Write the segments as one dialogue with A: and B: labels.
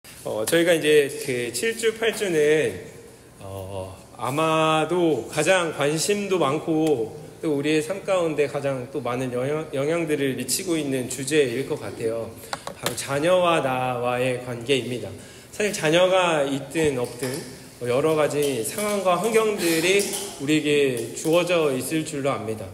A: 저희가 이제 그 7주, 8주는 아마도 가장 관심도 많고 또 우리의 삶 가운데 가장 또 많은 영향들을 미치고 있는 주제일 것 같아요. 바로 자녀와 나와의 관계입니다. 사실 자녀가 있든 없든 여러 가지 상황과 환경들이 우리에게 주어져 있을 줄로 압니다.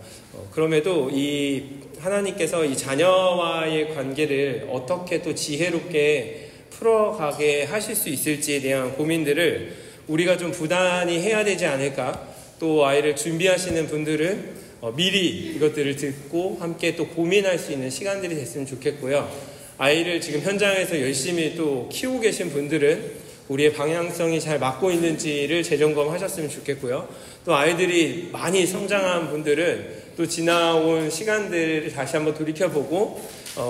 A: 그럼에도 이 하나님께서 이 자녀와의 관계를 어떻게 또 지혜롭게 풀어가게 하실 수 있을지에 대한 고민들을 우리가 좀 부단히 해야 되지 않을까. 또 아이를 준비하시는 분들은 미리 이것들을 듣고 함께 또 고민할 수 있는 시간들이 됐으면 좋겠고요. 아이를 지금 현장에서 열심히 또 키우고 계신 분들은 우리의 방향성이 잘 맞고 있는지를 재점검하셨으면 좋겠고요. 또 아이들이 많이 성장한 분들은 또 지나온 시간들을 다시 한번 돌이켜보고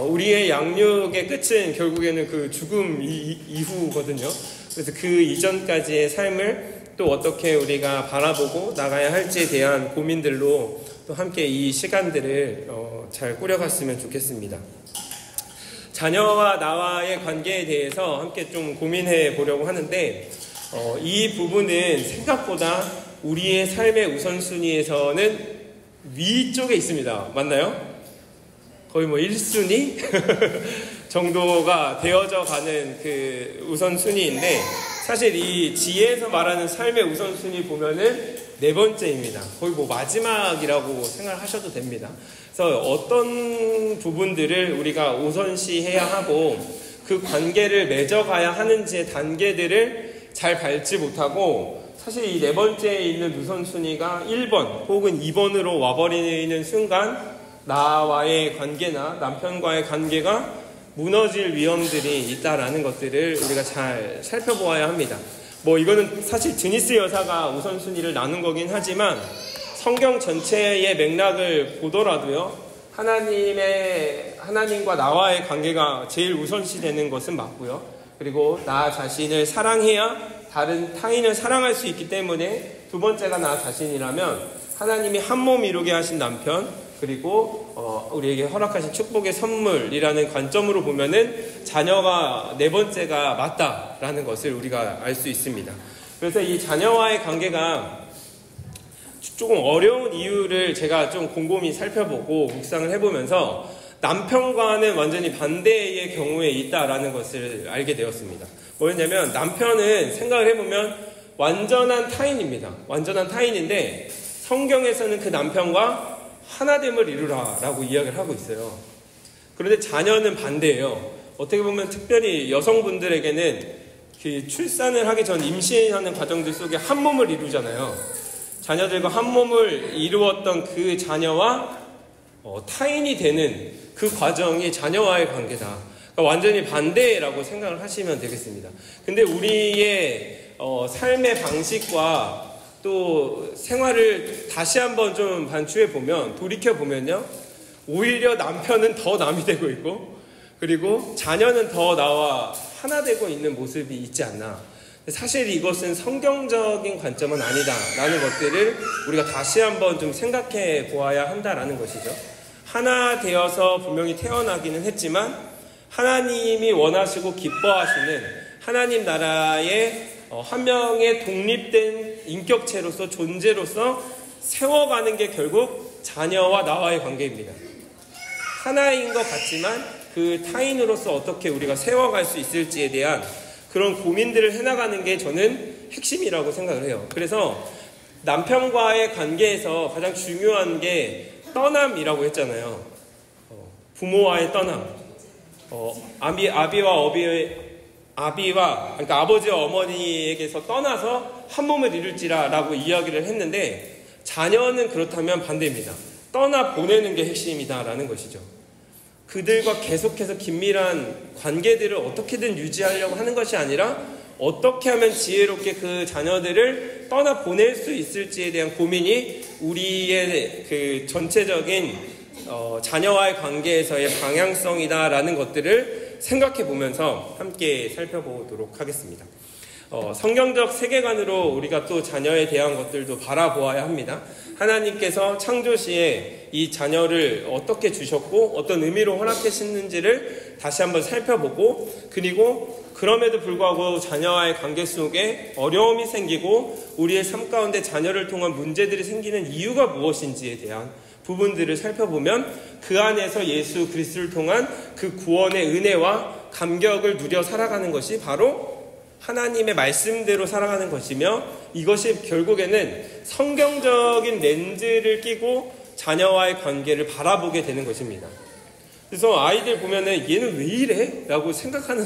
A: 우리의 양육의 끝은 결국에는 그 죽음 이후거든요. 그래서 그 이전까지의 삶을 또 어떻게 우리가 바라보고 나가야 할지에 대한 고민들로 또 함께 이 시간들을 잘 꾸려갔으면 좋겠습니다. 자녀와 나와의 관계에 대해서 함께 좀 고민해 보려고 하는데 이 부분은 생각보다 우리의 삶의 우선순위에서는 위쪽에 있습니다. 맞나요? 거의 뭐 1순위 정도가 되어져 가는 그 우선순위인데 사실 이 지혜에서 말하는 삶의 우선순위 보면은 4번째입니다. 거의 뭐 마지막이라고 생각하셔도 됩니다. 그래서 어떤 부분들을 우리가 우선시해야 하고 그 관계를 맺어가야 하는지의 단계들을 잘 밟지 못하고 사실 이 4번째에 있는 우선순위가 1번 혹은 2번으로 와버리는 순간 나와의 관계나 남편과의 관계가 무너질 위험들이 있다라는 것들을 우리가 잘 살펴보아야 합니다. 뭐 이거는 사실 드니스 여사가 우선순위를 나눈 거긴 하지만 성경 전체의 맥락을 보더라도요, 하나님과 나와의 관계가 제일 우선시 되는 것은 맞고요. 그리고 나 자신을 사랑해야 다른 타인을 사랑할 수 있기 때문에 2번째가 나 자신이라면 하나님이 한 몸 이루게 하신 남편, 그리고 우리에게 허락하신 축복의 선물이라는 관점으로 보면은 자녀가 4번째가 맞다라는 것을 우리가 알 수 있습니다. 그래서 이 자녀와의 관계가 조금 어려운 이유를 제가 좀 곰곰이 살펴보고 묵상을 해보면서 남편과는 완전히 반대의 경우에 있다라는 것을 알게 되었습니다. 뭐였냐면 남편은 생각을 해보면 완전한 타인입니다. 완전한 타인인데 성경에서는 그 남편과 하나됨을 이루라 라고 이야기를 하고 있어요. 그런데 자녀는 반대예요. 어떻게 보면 특별히 여성분들에게는 그 출산을 하기 전 임신하는 과정들 속에 한 몸을 이루잖아요. 자녀들과 한 몸을 이루었던 그 자녀와 타인이 되는 그 과정이 자녀와의 관계다. 그러니까 완전히 반대라고 생각을 하시면 되겠습니다. 근데 우리의 삶의 방식과 또 생활을 다시 한번 좀 반추해 보면, 돌이켜 보면요, 오히려 남편은 더 남이 되고 있고 그리고 자녀는 더 나와 하나 되고 있는 모습이 있지 않나. 사실 이것은 성경적인 관점은 아니다라는 것들을 우리가 다시 한번 좀 생각해 보아야 한다라는 것이죠. 하나 되어서 분명히 태어나기는 했지만 하나님이 원하시고 기뻐하시는 하나님 나라의 한 명의 독립된 인격체로서 존재로서 세워가는 게 결국 자녀와 나와의 관계입니다. 하나인 것 같지만 그 타인으로서 어떻게 우리가 세워갈 수 있을지에 대한 그런 고민들을 해나가는 게 저는 핵심이라고 생각을 해요. 그래서 남편과의 관계에서 가장 중요한 게 떠남이라고 했잖아요. 부모와의 떠남. 그러니까 아버지와 어머니에게서 떠나서 한 몸을 이룰지라라고 이야기를 했는데 자녀는 그렇다면 반대입니다. 떠나 보내는 게 핵심이다라는 것이죠. 그들과 계속해서 긴밀한 관계들을 어떻게든 유지하려고 하는 것이 아니라 어떻게 하면 지혜롭게 그 자녀들을 떠나 보낼 수 있을지에 대한 고민이 우리의 그 전체적인 자녀와의 관계에서의 방향성이다라는 것들을 생각해 보면서 함께 살펴보도록 하겠습니다. 성경적 세계관으로 우리가 또 자녀에 대한 것들도 바라보아야 합니다. 하나님께서 창조시에 이 자녀를 어떻게 주셨고 어떤 의미로 허락하셨는지를 다시 한번 살펴보고, 그리고 그럼에도 불구하고 자녀와의 관계 속에 어려움이 생기고 우리의 삶 가운데 자녀를 통한 문제들이 생기는 이유가 무엇인지에 대한 부분들을 살펴보면 그 안에서 예수 그리스도를 통한 그 구원의 은혜와 감격을 누려 살아가는 것이 바로 하나님의 말씀대로 살아가는 것이며, 이것이 결국에는 성경적인 렌즈를 끼고 자녀와의 관계를 바라보게 되는 것입니다. 그래서 아이들 보면은 얘는 왜 이래? 라고 생각하는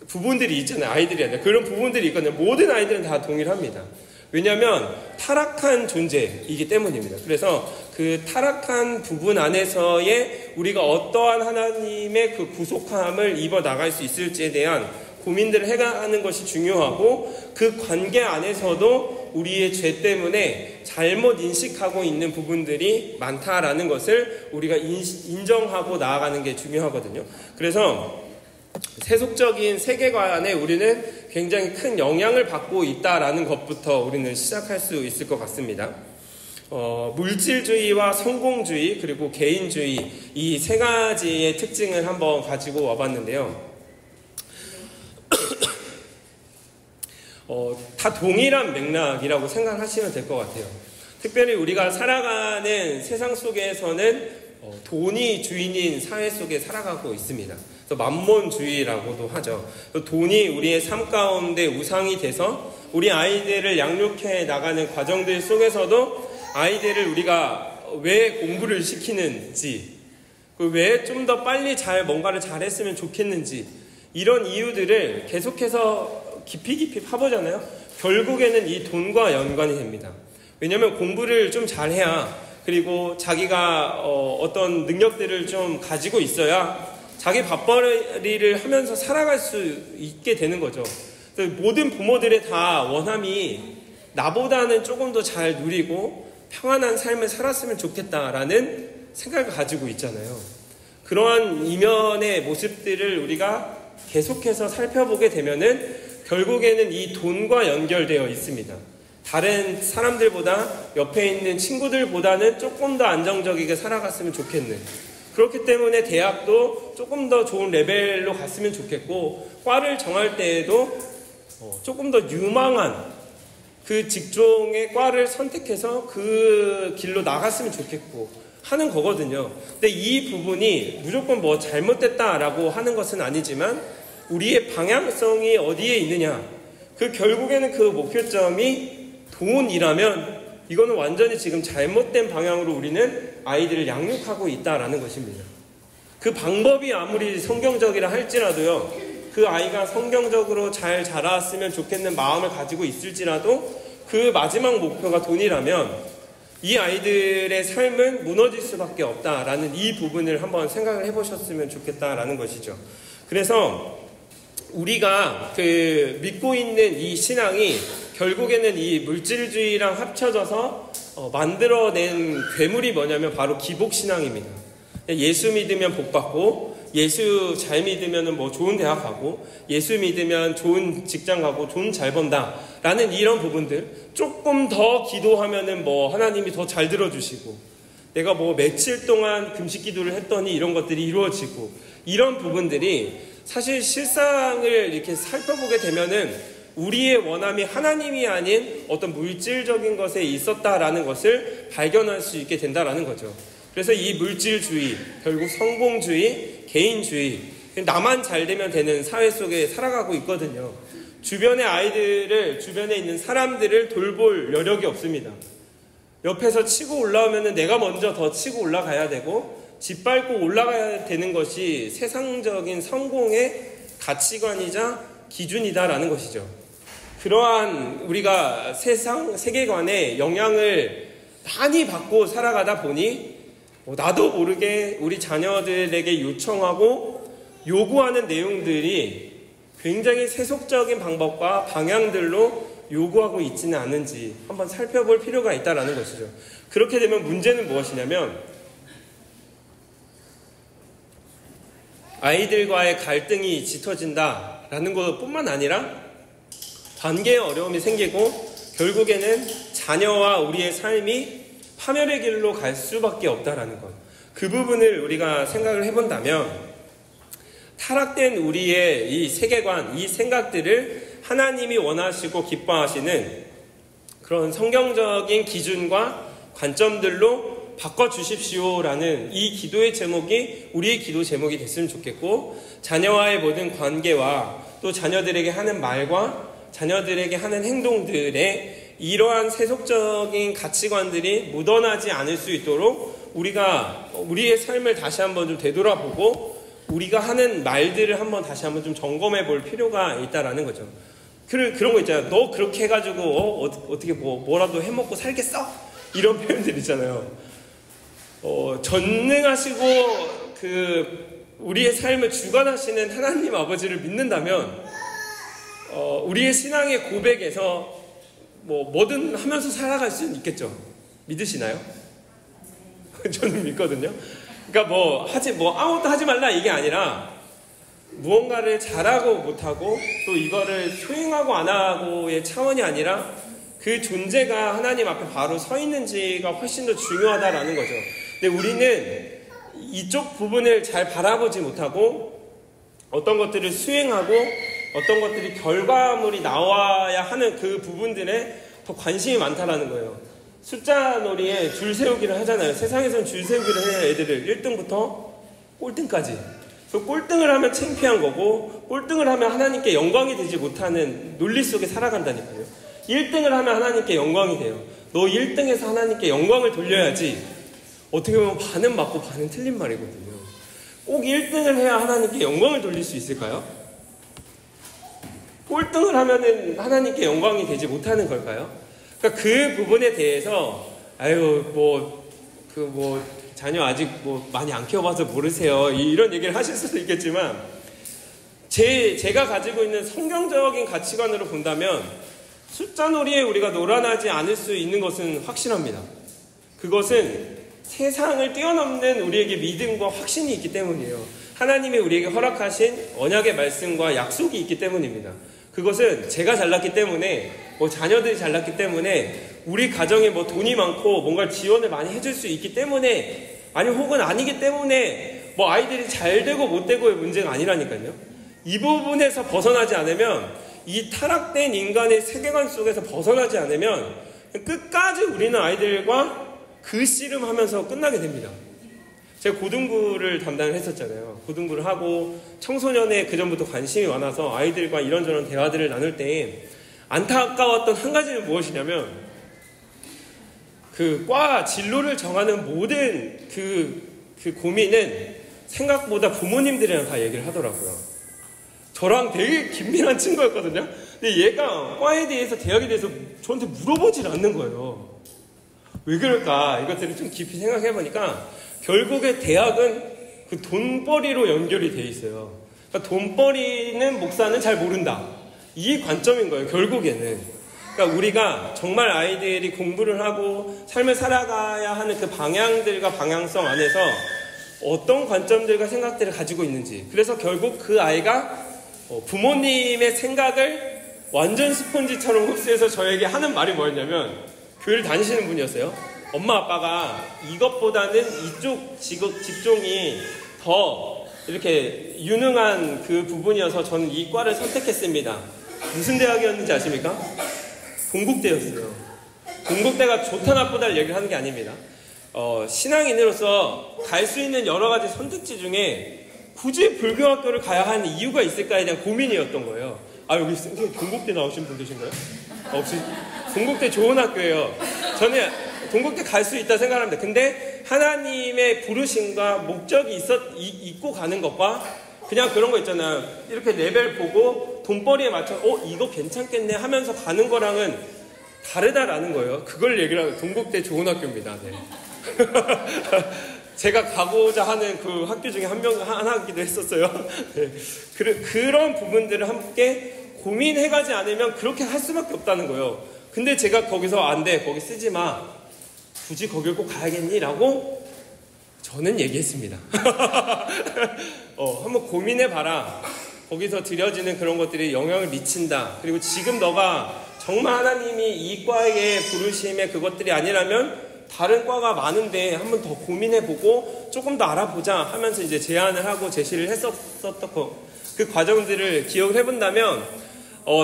A: 부분들이 있잖아요. 아이들이 아니라 그런 부분들이 있거든요. 모든 아이들은 다 동일합니다. 왜냐하면 타락한 존재이기 때문입니다. 그래서 그 타락한 부분 안에서의 우리가 어떠한 하나님의 그 구속함을 입어 나갈 수 있을지에 대한 고민들을 해가는 것이 중요하고, 그 관계 안에서도 우리의 죄 때문에 잘못 인식하고 있는 부분들이 많다라는 것을 우리가 인정하고 나아가는 게 중요하거든요. 그래서 세속적인 세계관에 우리는 굉장히 큰 영향을 받고 있다라는 것부터 우리는 시작할 수 있을 것 같습니다. 물질주의와 성공주의 그리고 개인주의, 이 세 가지의 특징을 한번 가지고 와봤는데요. 다 동일한 맥락이라고 생각하시면 될 것 같아요. 특별히 우리가 살아가는 세상 속에서는 돈이 주인인 사회 속에 살아가고 있습니다. 그래서 만몬주의라고도 하죠. 돈이 우리의 삶 가운데 우상이 돼서 우리 아이들을 양육해 나가는 과정들 속에서도 아이들을 우리가 왜 공부를 시키는지, 왜 좀 더 빨리 뭔가를 잘했으면 좋겠는지, 이런 이유들을 계속해서 깊이 파보잖아요. 결국에는 이 돈과 연관이 됩니다. 왜냐하면 공부를 좀 잘해야, 그리고 자기가 어떤 능력들을 좀 가지고 있어야 자기 밥벌이를 하면서 살아갈 수 있게 되는 거죠. 모든 부모들의 다 원함이 나보다는 조금 더 잘 누리고 평안한 삶을 살았으면 좋겠다라는 생각을 가지고 있잖아요. 그러한 이면의 모습들을 우리가 계속해서 살펴보게 되면은 결국에는 이 돈과 연결되어 있습니다. 다른 사람들보다, 옆에 있는 친구들보다는 조금 더 안정적이게 살아갔으면 좋겠는, 그렇기 때문에 대학도 조금 더 좋은 레벨로 갔으면 좋겠고, 과를 정할 때에도 조금 더 유망한 그 직종의 과를 선택해서 그 길로 나갔으면 좋겠고 하는 거거든요. 근데 이 부분이 무조건 뭐 잘못됐다라고 하는 것은 아니지만, 우리의 방향성이 어디에 있느냐, 그 결국에는 그 목표점이 돈이라면 이거는 완전히 지금 잘못된 방향으로 우리는 아이들을 양육하고 있다라는 것입니다. 그 방법이 아무리 성경적이라 할지라도요, 그 아이가 성경적으로 잘 자랐으면 좋겠는 마음을 가지고 있을지라도 그 마지막 목표가 돈이라면 이 아이들의 삶은 무너질 수밖에 없다라는 이 부분을 한번 생각을 해보셨으면 좋겠다라는 것이죠. 그래서 우리가 믿고 있는 이 신앙이 결국에는 이 물질주의랑 합쳐져서 만들어낸 괴물이 뭐냐면 바로 기복신앙입니다. 예수 믿으면 복받고, 예수 잘 믿으면 뭐 좋은 대학 가고, 예수 믿으면 좋은 직장 가고, 돈 잘 번다 라는 이런 부분들, 조금 더 기도하면은 뭐 하나님이 더 잘 들어주시고, 내가 뭐 며칠 동안 금식 기도를 했더니 이런 것들이 이루어지고, 이런 부분들이 사실 실상을 이렇게 살펴보게 되면은 우리의 원함이 하나님이 아닌 어떤 물질적인 것에 있었다라는 것을 발견할 수 있게 된다라는 거죠. 그래서 이 물질주의, 결국 성공주의, 개인주의, 나만 잘 되면 되는 사회 속에 살아가고 있거든요. 주변의 아이들을, 주변에 있는 사람들을 돌볼 여력이 없습니다. 옆에서 치고 올라오면은 내가 먼저 더 치고 올라가야 되고, 짓밟고 올라가야 되는 것이 세상적인 성공의 가치관이자 기준이다라는 것이죠. 그러한 우리가 세계관에 영향을 많이 받고 살아가다 보니 나도 모르게 우리 자녀들에게 요청하고 요구하는 내용들이 굉장히 세속적인 방법과 방향들로 요구하고 있지는 않은지 한번 살펴볼 필요가 있다는 것이죠. 그렇게 되면 문제는 무엇이냐면, 아이들과의 갈등이 짙어진다라는 것뿐만 아니라 관계에 어려움이 생기고, 결국에는 자녀와 우리의 삶이 파멸의 길로 갈 수밖에 없다라는 것, 그 부분을 우리가 생각을 해본다면, 타락된 우리의 이 세계관, 이 생각들을 하나님이 원하시고 기뻐하시는 그런 성경적인 기준과 관점들로 바꿔주십시오라는 이 기도의 제목이 우리의 기도 제목이 됐으면 좋겠고, 자녀와의 모든 관계와 또 자녀들에게 하는 말과 자녀들에게 하는 행동들에 이러한 세속적인 가치관들이 묻어나지 않을 수 있도록 우리가 우리의 삶을 다시 한번 좀 되돌아보고 우리가 하는 말들을 한번 다시 한번 좀 점검해 볼 필요가 있다라는 거죠. 그런 거 있잖아요. 너 그렇게 해가지고 어떻게 뭐라도 해먹고 살겠어? 이런 표현들 있잖아요. 전능하시고 우리의 삶을 주관하시는 하나님 아버지를 믿는다면 우리의 신앙의 고백에서 뭐든 하면서 살아갈 수는 있겠죠. 믿으시나요? 저는 믿거든요. 그러니까 아무것도 하지 말라 이게 아니라 무언가를 잘하고 못하고 또 이거를 수행하고 안 하고의 차원이 아니라 그 존재가 하나님 앞에 바로 서 있는지가 훨씬 더 중요하다라는 거죠. 근데 우리는 이쪽 부분을 잘 바라보지 못하고 어떤 것들을 수행하고 어떤 것들이 결과물이 나와야 하는 그 부분들에 더 관심이 많다라는 거예요. 숫자 놀이에 줄 세우기를 하잖아요. 세상에서는 줄 세우기를 해요. 애들을 1등부터 꼴등까지. 그래서 꼴등을 하면 창피한 거고 꼴등을 하면 하나님께 영광이 되지 못하는 논리 속에 살아간다니까요. 1등을 하면 하나님께 영광이 돼요. 너 1등에서 하나님께 영광을 돌려야지. 어떻게 보면 반은 맞고 반은 틀린 말이거든요. 꼭 1등을 해야 하나님께 영광을 돌릴 수 있을까요? 꼴등을 하면은 하나님께 영광이 되지 못하는 걸까요? 그러니까 그 부분에 대해서 자녀 아직 많이 안 키워봐서 모르세요. 이런 얘기를 하실 수도 있겠지만 제가 가지고 있는 성경적인 가치관으로 본다면 숫자놀이에 우리가 놀아나지 않을 수 있는 것은 확실합니다. 그것은 세상을 뛰어넘는 우리에게 믿음과 확신이 있기 때문이에요. 하나님이 우리에게 허락하신 언약의 말씀과 약속이 있기 때문입니다. 그것은 제가 잘났기 때문에 자녀들이 잘났기 때문에 우리 가정에 돈이 많고 뭔가 지원을 많이 해줄 수 있기 때문에 혹은 아니기 때문에 아이들이 잘 되고 못 되고의 문제가 아니라니까요. 이 부분에서 벗어나지 않으면 이 타락된 인간의 세계관 속에서 벗어나지 않으면 끝까지 우리는 아이들과 그 씨름하면서 끝나게 됩니다. 제가 고등부를 담당을 했었잖아요. 고등부를 하고 청소년에 그전부터 관심이 많아서 아이들과 이런저런 대화들을 나눌 때 안타까웠던 한 가지는 무엇이냐면 그 과 진로를 정하는 모든 그 고민은 생각보다 부모님들이랑 다 얘기를 하더라고요. 저랑 되게 긴밀한 친구였거든요. 근데 얘가 과에 대해서 대학에 대해서 저한테 물어보질 않는 거예요. 왜 그럴까? 이것들을 좀 깊이 생각해보니까 결국에 대학은 그 돈벌이로 연결이 돼 있어요. 그러니까 돈벌이는 목사는 잘 모른다. 이 관점인 거예요, 결국에는. 그러니까 우리가 정말 아이들이 공부를 하고 삶을 살아가야 하는 그 방향들과 방향성 안에서 어떤 관점들과 생각들을 가지고 있는지. 그래서 결국 그 아이가 부모님의 생각을 완전 스펀지처럼 흡수해서 저에게 하는 말이 뭐였냐면, 교회를 다니시는 분이었어요. 엄마 아빠가 이것보다는 이쪽 직종이 더 이렇게 유능한 그 부분이어서 저는 이 과를 선택했습니다. 무슨 대학이었는지 아십니까? 동국대였어요. 동국대가 좋다 나쁘다를 얘기를 하는 게 아닙니다. 신앙인으로서 갈 수 있는 여러 가지 선택지 중에 굳이 불교학교를 가야 하는 이유가 있을까에 대한 고민이었던 거예요. 여기 선생님 동국대 나오신 분 계신가요? 혹시 동국대 좋은 학교예요. 저는 동국대 갈 수 있다 생각합니다. 근데 하나님의 부르심과 목적이 있고 가는 것과 그냥 그런 거 있잖아요. 이렇게 레벨 보고 돈벌이에 맞춰 이거 괜찮겠네 하면서 가는 거랑은 다르다라는 거예요. 그걸 얘기를 하면 동국대 좋은 학교입니다. 네. 제가 가고자 하는 그 학교 중에 하나이기도 했었어요. 네. 그런 부분들을 함께 고민해가지 않으면 그렇게 할 수밖에 없다는 거예요. 근데 제가 거기서 안 돼, 거기 쓰지 마. 굳이 거길 꼭 가야겠니? 라고 저는 얘기했습니다. 한번 고민해봐라. 거기서 들여지는 그런 것들이 영향을 미친다. 그리고 지금 너가 정말 하나님이 이 과의 부르심의 그것들이 아니라면 다른 과가 많은데 한번 더 고민해보고 조금 더 알아보자 하면서 이제 제안을 하고 제시를 했었던 그 과정들을 기억을 해본다면,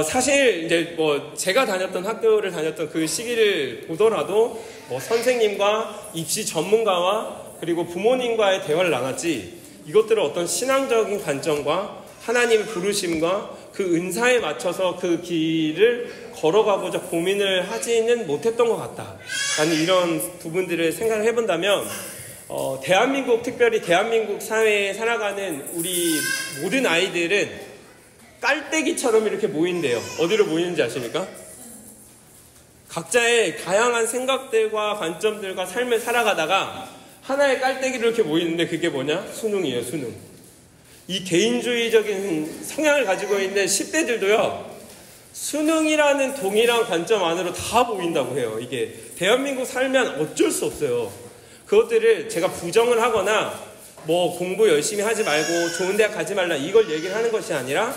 A: 사실 이제 뭐 제가 다녔던 학교를 다녔던 그 시기를 보더라도 뭐 선생님과 입시 전문가와 그리고 부모님과의 대화를 나눴지, 이것들을 어떤 신앙적인 관점과 하나님의 부르심과 그 은사에 맞춰서 그 길을 걸어가고자 고민을 하지는 못했던 것 같다라는 이런 부분들을 생각을 해본다면, 대한민국, 특별히 대한민국 사회에 살아가는 우리 모든 아이들은 깔때기처럼 이렇게 모인대요. 어디로 모이는지 아십니까? 각자의 다양한 생각들과 관점들과 삶을 살아가다가 하나의 깔때기로 이렇게 모이는데, 그게 뭐냐? 수능이에요, 수능. 이 개인주의적인 성향을 가지고 있는 10대들도요, 수능이라는 동일한 관점 안으로 다 모인다고 해요. 이게 대한민국 살면 어쩔 수 없어요. 그것들을 제가 부정을 하거나 뭐 공부 열심히 하지 말고 좋은 대학 가지 말라 이걸 얘기를 하는 것이 아니라,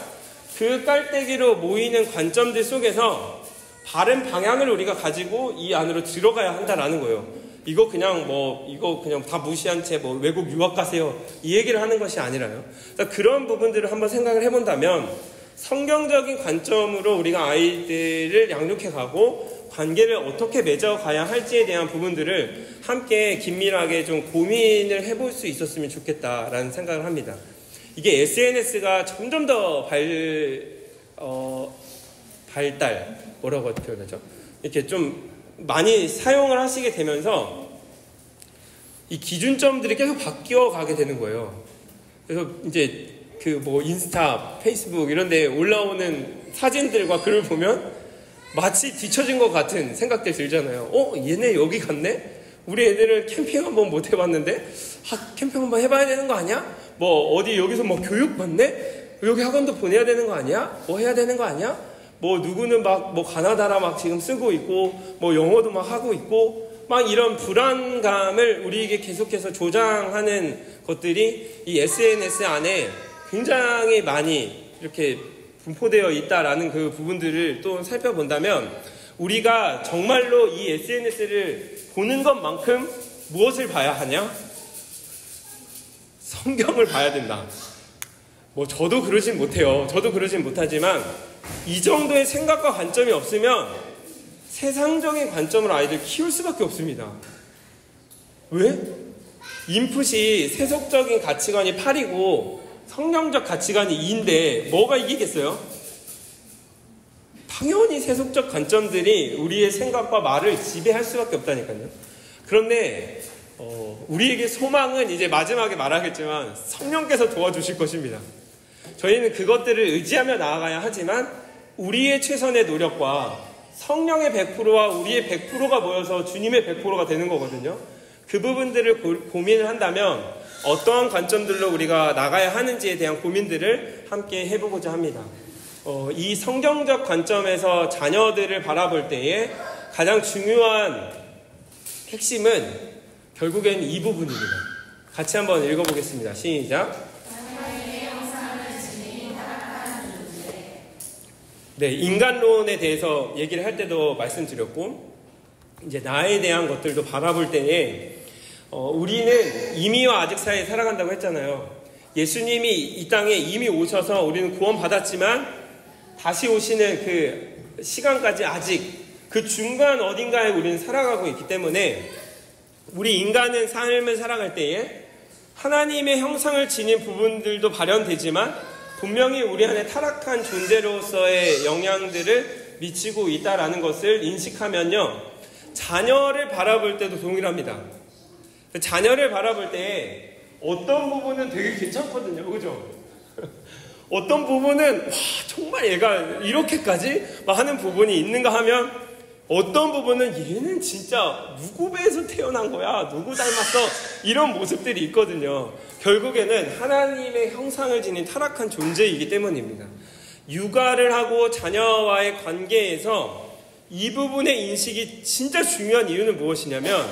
A: 그 깔때기로 모이는 관점들 속에서 바른 방향을 우리가 가지고 이 안으로 들어가야 한다라는 거예요. 이거 그냥 다 무시한 채 뭐 외국 유학 가세요 이 얘기를 하는 것이 아니라요. 그러니까 그런 부분들을 한번 생각을 해본다면, 성경적인 관점으로 우리가 아이들을 양육해 가고 관계를 어떻게 맺어가야 할지에 대한 부분들을 함께 긴밀하게 좀 고민을 해볼 수 있었으면 좋겠다라는 생각을 합니다. 이게 SNS가 점점 더 뭐라고 표현하죠? 이렇게 좀 많이 사용을 하시게 되면서 이 기준점들이 계속 바뀌어 가게 되는 거예요. 그래서 이제 그 뭐 인스타, 페이스북 이런 데 올라오는 사진들과 글을 보면 마치 뒤처진 것 같은 생각들 들잖아요. 얘네 여기 갔네? 우리 애들은 캠핑 한번 못 해봤는데 캠핑 한번 해봐야 되는 거 아니야? 뭐 어디 여기서 뭐 교육 받네? 여기 학원도 보내야 되는 거 아니야? 뭐 해야 되는 거 아니야? 뭐 누구는 막 뭐 가나다라 막 지금 쓰고 있고 뭐 영어도 막 하고 있고 막 이런 불안감을 우리에게 계속해서 조장하는 것들이 이 SNS 안에 굉장히 많이 이렇게 분포되어 있다라는 그 부분들을 또 살펴본다면, 우리가 정말로 이 SNS를 보는 것만큼 무엇을 봐야 하냐? 성경을 봐야 된다. 뭐 저도 그러진 못해요. 저도 그러진 못하지만 이 정도의 생각과 관점이 없으면 세상적인 관점으로 아이들 키울 수밖에 없습니다. 왜? 인풋이 세속적인 가치관이 8이고 성경적 가치관이 2인데 뭐가 이기겠어요? 당연히 세속적 관점들이 우리의 생각과 말을 지배할 수밖에 없다니까요. 그런데 우리에게 소망은 이제 마지막에 말하겠지만 성령께서 도와주실 것입니다. 저희는 그것들을 의지하며 나아가야 하지만 우리의 최선의 노력과 성령의 100%와 우리의 100%가 모여서 주님의 100%가 되는 거거든요. 그 부분들을 고민을 한다면 어떠한 관점들로 우리가 나가야 하는지에 대한 고민들을 함께 해보고자 합니다. 이 성경적 관점에서 자녀들을 바라볼 때에 가장 중요한 핵심은 결국엔 이 부분입니다. 같이 한번 읽어보겠습니다. 시작. 네, 인간론에 대해서 얘기를 할 때도 말씀드렸고, 이제 나에 대한 것들도 바라볼 때에 우리는 이미와 아직 사이에 살아간다고 했잖아요. 예수님이 이 땅에 이미 오셔서 우리는 구원받았지만 다시 오시는 그 시간까지 아직 그 중간 어딘가에 우리는 살아가고 있기 때문에, 우리 인간은 삶을 살아갈 때에 하나님의 형상을 지닌 부분들도 발현되지만 분명히 우리 안에 타락한 존재로서의 영향들을 미치고 있다라는 것을 인식하면요, 자녀를 바라볼 때도 동일합니다. 자녀를 바라볼 때 어떤 부분은 되게 괜찮거든요. 그죠? 어떤 부분은 와, 정말 얘가 이렇게까지 하는 부분이 있는가 하면, 어떤 부분은 얘는 진짜 누구 배에서 태어난 거야, 누구 닮았어, 이런 모습들이 있거든요. 결국에는 하나님의 형상을 지닌 타락한 존재이기 때문입니다. 육아를 하고 자녀와의 관계에서 이 부분의 인식이 진짜 중요한 이유는 무엇이냐면,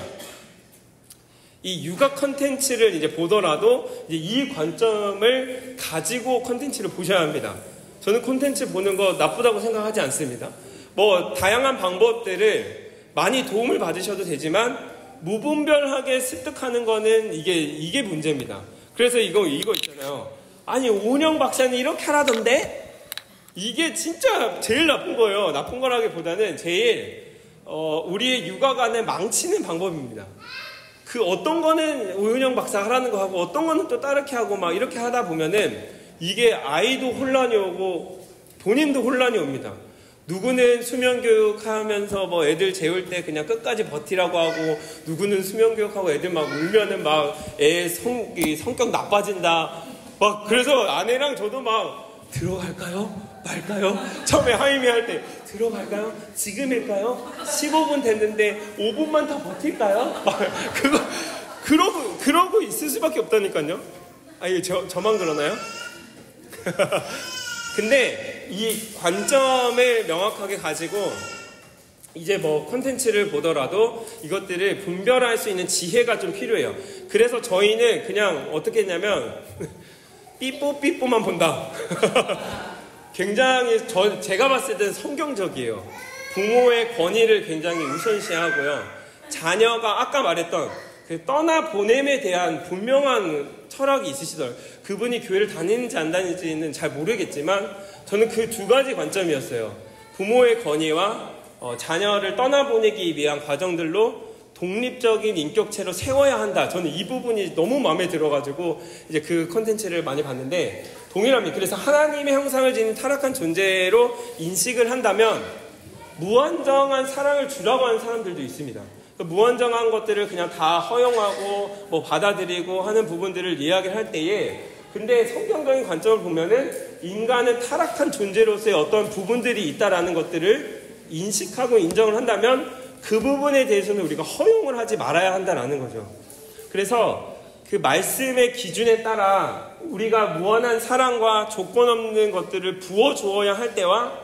A: 이 육아 컨텐츠를 이제 보더라도 이제 이 관점을 가지고 컨텐츠를 보셔야 합니다. 저는 컨텐츠 보는 거 나쁘다고 생각하지 않습니다. 뭐 다양한 방법들을 많이 도움을 받으셔도 되지만 무분별하게 습득하는 거는 이게 문제입니다. 그래서 이거 있잖아요. 아니, 오은영 박사는 이렇게 하라던데? 이게 진짜 제일 나쁜 거예요. 나쁜 거라기보다는 제일 우리의 육아관을 망치는 방법입니다. 그 어떤 거는 오은영 박사 하라는 거 하고 어떤 거는 또 따르게 하고 막 이렇게 하다 보면은 이게 아이도 혼란이 오고 본인도 혼란이 옵니다. 누구는 수면교육 하면서 뭐 애들 재울 때 그냥 끝까지 버티라고 하고, 누구는 수면교육하고 애들 막 울면은 막 애 성격 나빠진다. 막 그래서 아내랑 저도 막 들어갈까요? 말까요? 처음에 하이미 할 때 들어갈까요? 지금일까요? 15분 됐는데 5분만 더 버틸까요? 막 그러고 있을 수밖에 없다니까요. 이게 저만 그러나요? 근데 이 관점을 명확하게 가지고 이제 뭐 콘텐츠를 보더라도 이것들을 분별할 수 있는 지혜가 좀 필요해요. 그래서 저희는 그냥 어떻게 했냐면 삐뽀삐뽀만 본다. 굉장히 제가 봤을 때는 성경적이에요. 부모의 권위를 굉장히 우선시하고요. 자녀가 아까 말했던 그 떠나보냄에 대한 분명한 철학이 있으시더라고요. 그분이 교회를 다니는지 안 다니는지는 잘 모르겠지만 저는 그 두 가지 관점이었어요. 부모의 권위와 자녀를 떠나보내기 위한 과정들로 독립적인 인격체로 세워야 한다. 저는 이 부분이 너무 마음에 들어가지고 이제 그 콘텐츠를 많이 봤는데 동일합니다. 그래서 하나님의 형상을 지닌 타락한 존재로 인식을 한다면 무한정한 사랑을 주라고 하는 사람들도 있습니다. 무한정한 것들을 그냥 다 허용하고 뭐 받아들이고 하는 부분들을 이야기를 할 때에, 근데 성경적인 관점을 보면은 인간은 타락한 존재로서의 어떤 부분들이 있다라는 것들을 인식하고 인정을 한다면 그 부분에 대해서는 우리가 허용을 하지 말아야 한다라는 거죠. 그래서 그 말씀의 기준에 따라 우리가 무한한 사랑과 조건 없는 것들을 부어주어야 할 때와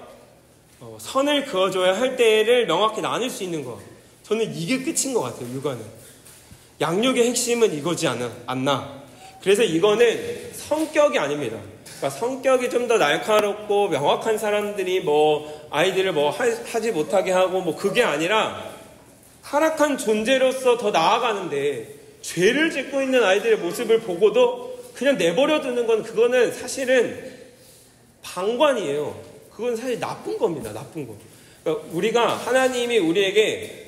A: 선을 그어줘야 할 때를 명확히 나눌 수 있는 것. 저는 이게 끝인 것 같아요. 육아는. 양육의 핵심은 이거지 않나. 그래서 이거는 성격이 아닙니다. 그러니까 성격이 좀 더 날카롭고 명확한 사람들이 뭐 아이들을 뭐 하지 못하게 하고 뭐 그게 아니라 타락한 존재로서 더 나아가는데 죄를 짓고 있는 아이들의 모습을 보고도 그냥 내버려 두는 건 그거는 사실은 방관이에요. 그건 사실 나쁜 겁니다. 나쁜 거. 그러니까 우리가 하나님이 우리에게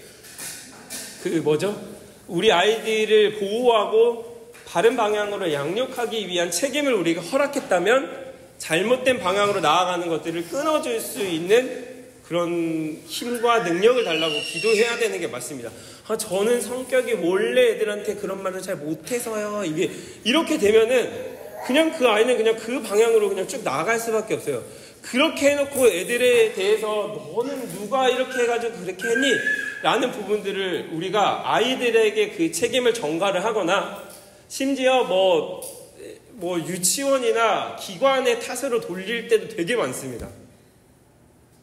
A: 우리 아이들을 보호하고 바른 방향으로 양육하기 위한 책임을 우리가 허락했다면 잘못된 방향으로 나아가는 것들을 끊어줄 수 있는 그런 힘과 능력을 달라고 기도해야 되는 게 맞습니다. 저는 성격이 원래 애들한테 그런 말을 잘 못해서요. 이게 이렇게 되면은 그냥 그 아이는 그냥 그 방향으로 그냥 쭉 나아갈 수밖에 없어요. 그렇게 해놓고 애들에 대해서 너는 누가 이렇게 해가지고 그렇게 했니? 라는 부분들을 우리가 아이들에게 그 책임을 전가를 하거나 심지어 뭐 유치원이나 기관의 탓으로 돌릴 때도 되게 많습니다.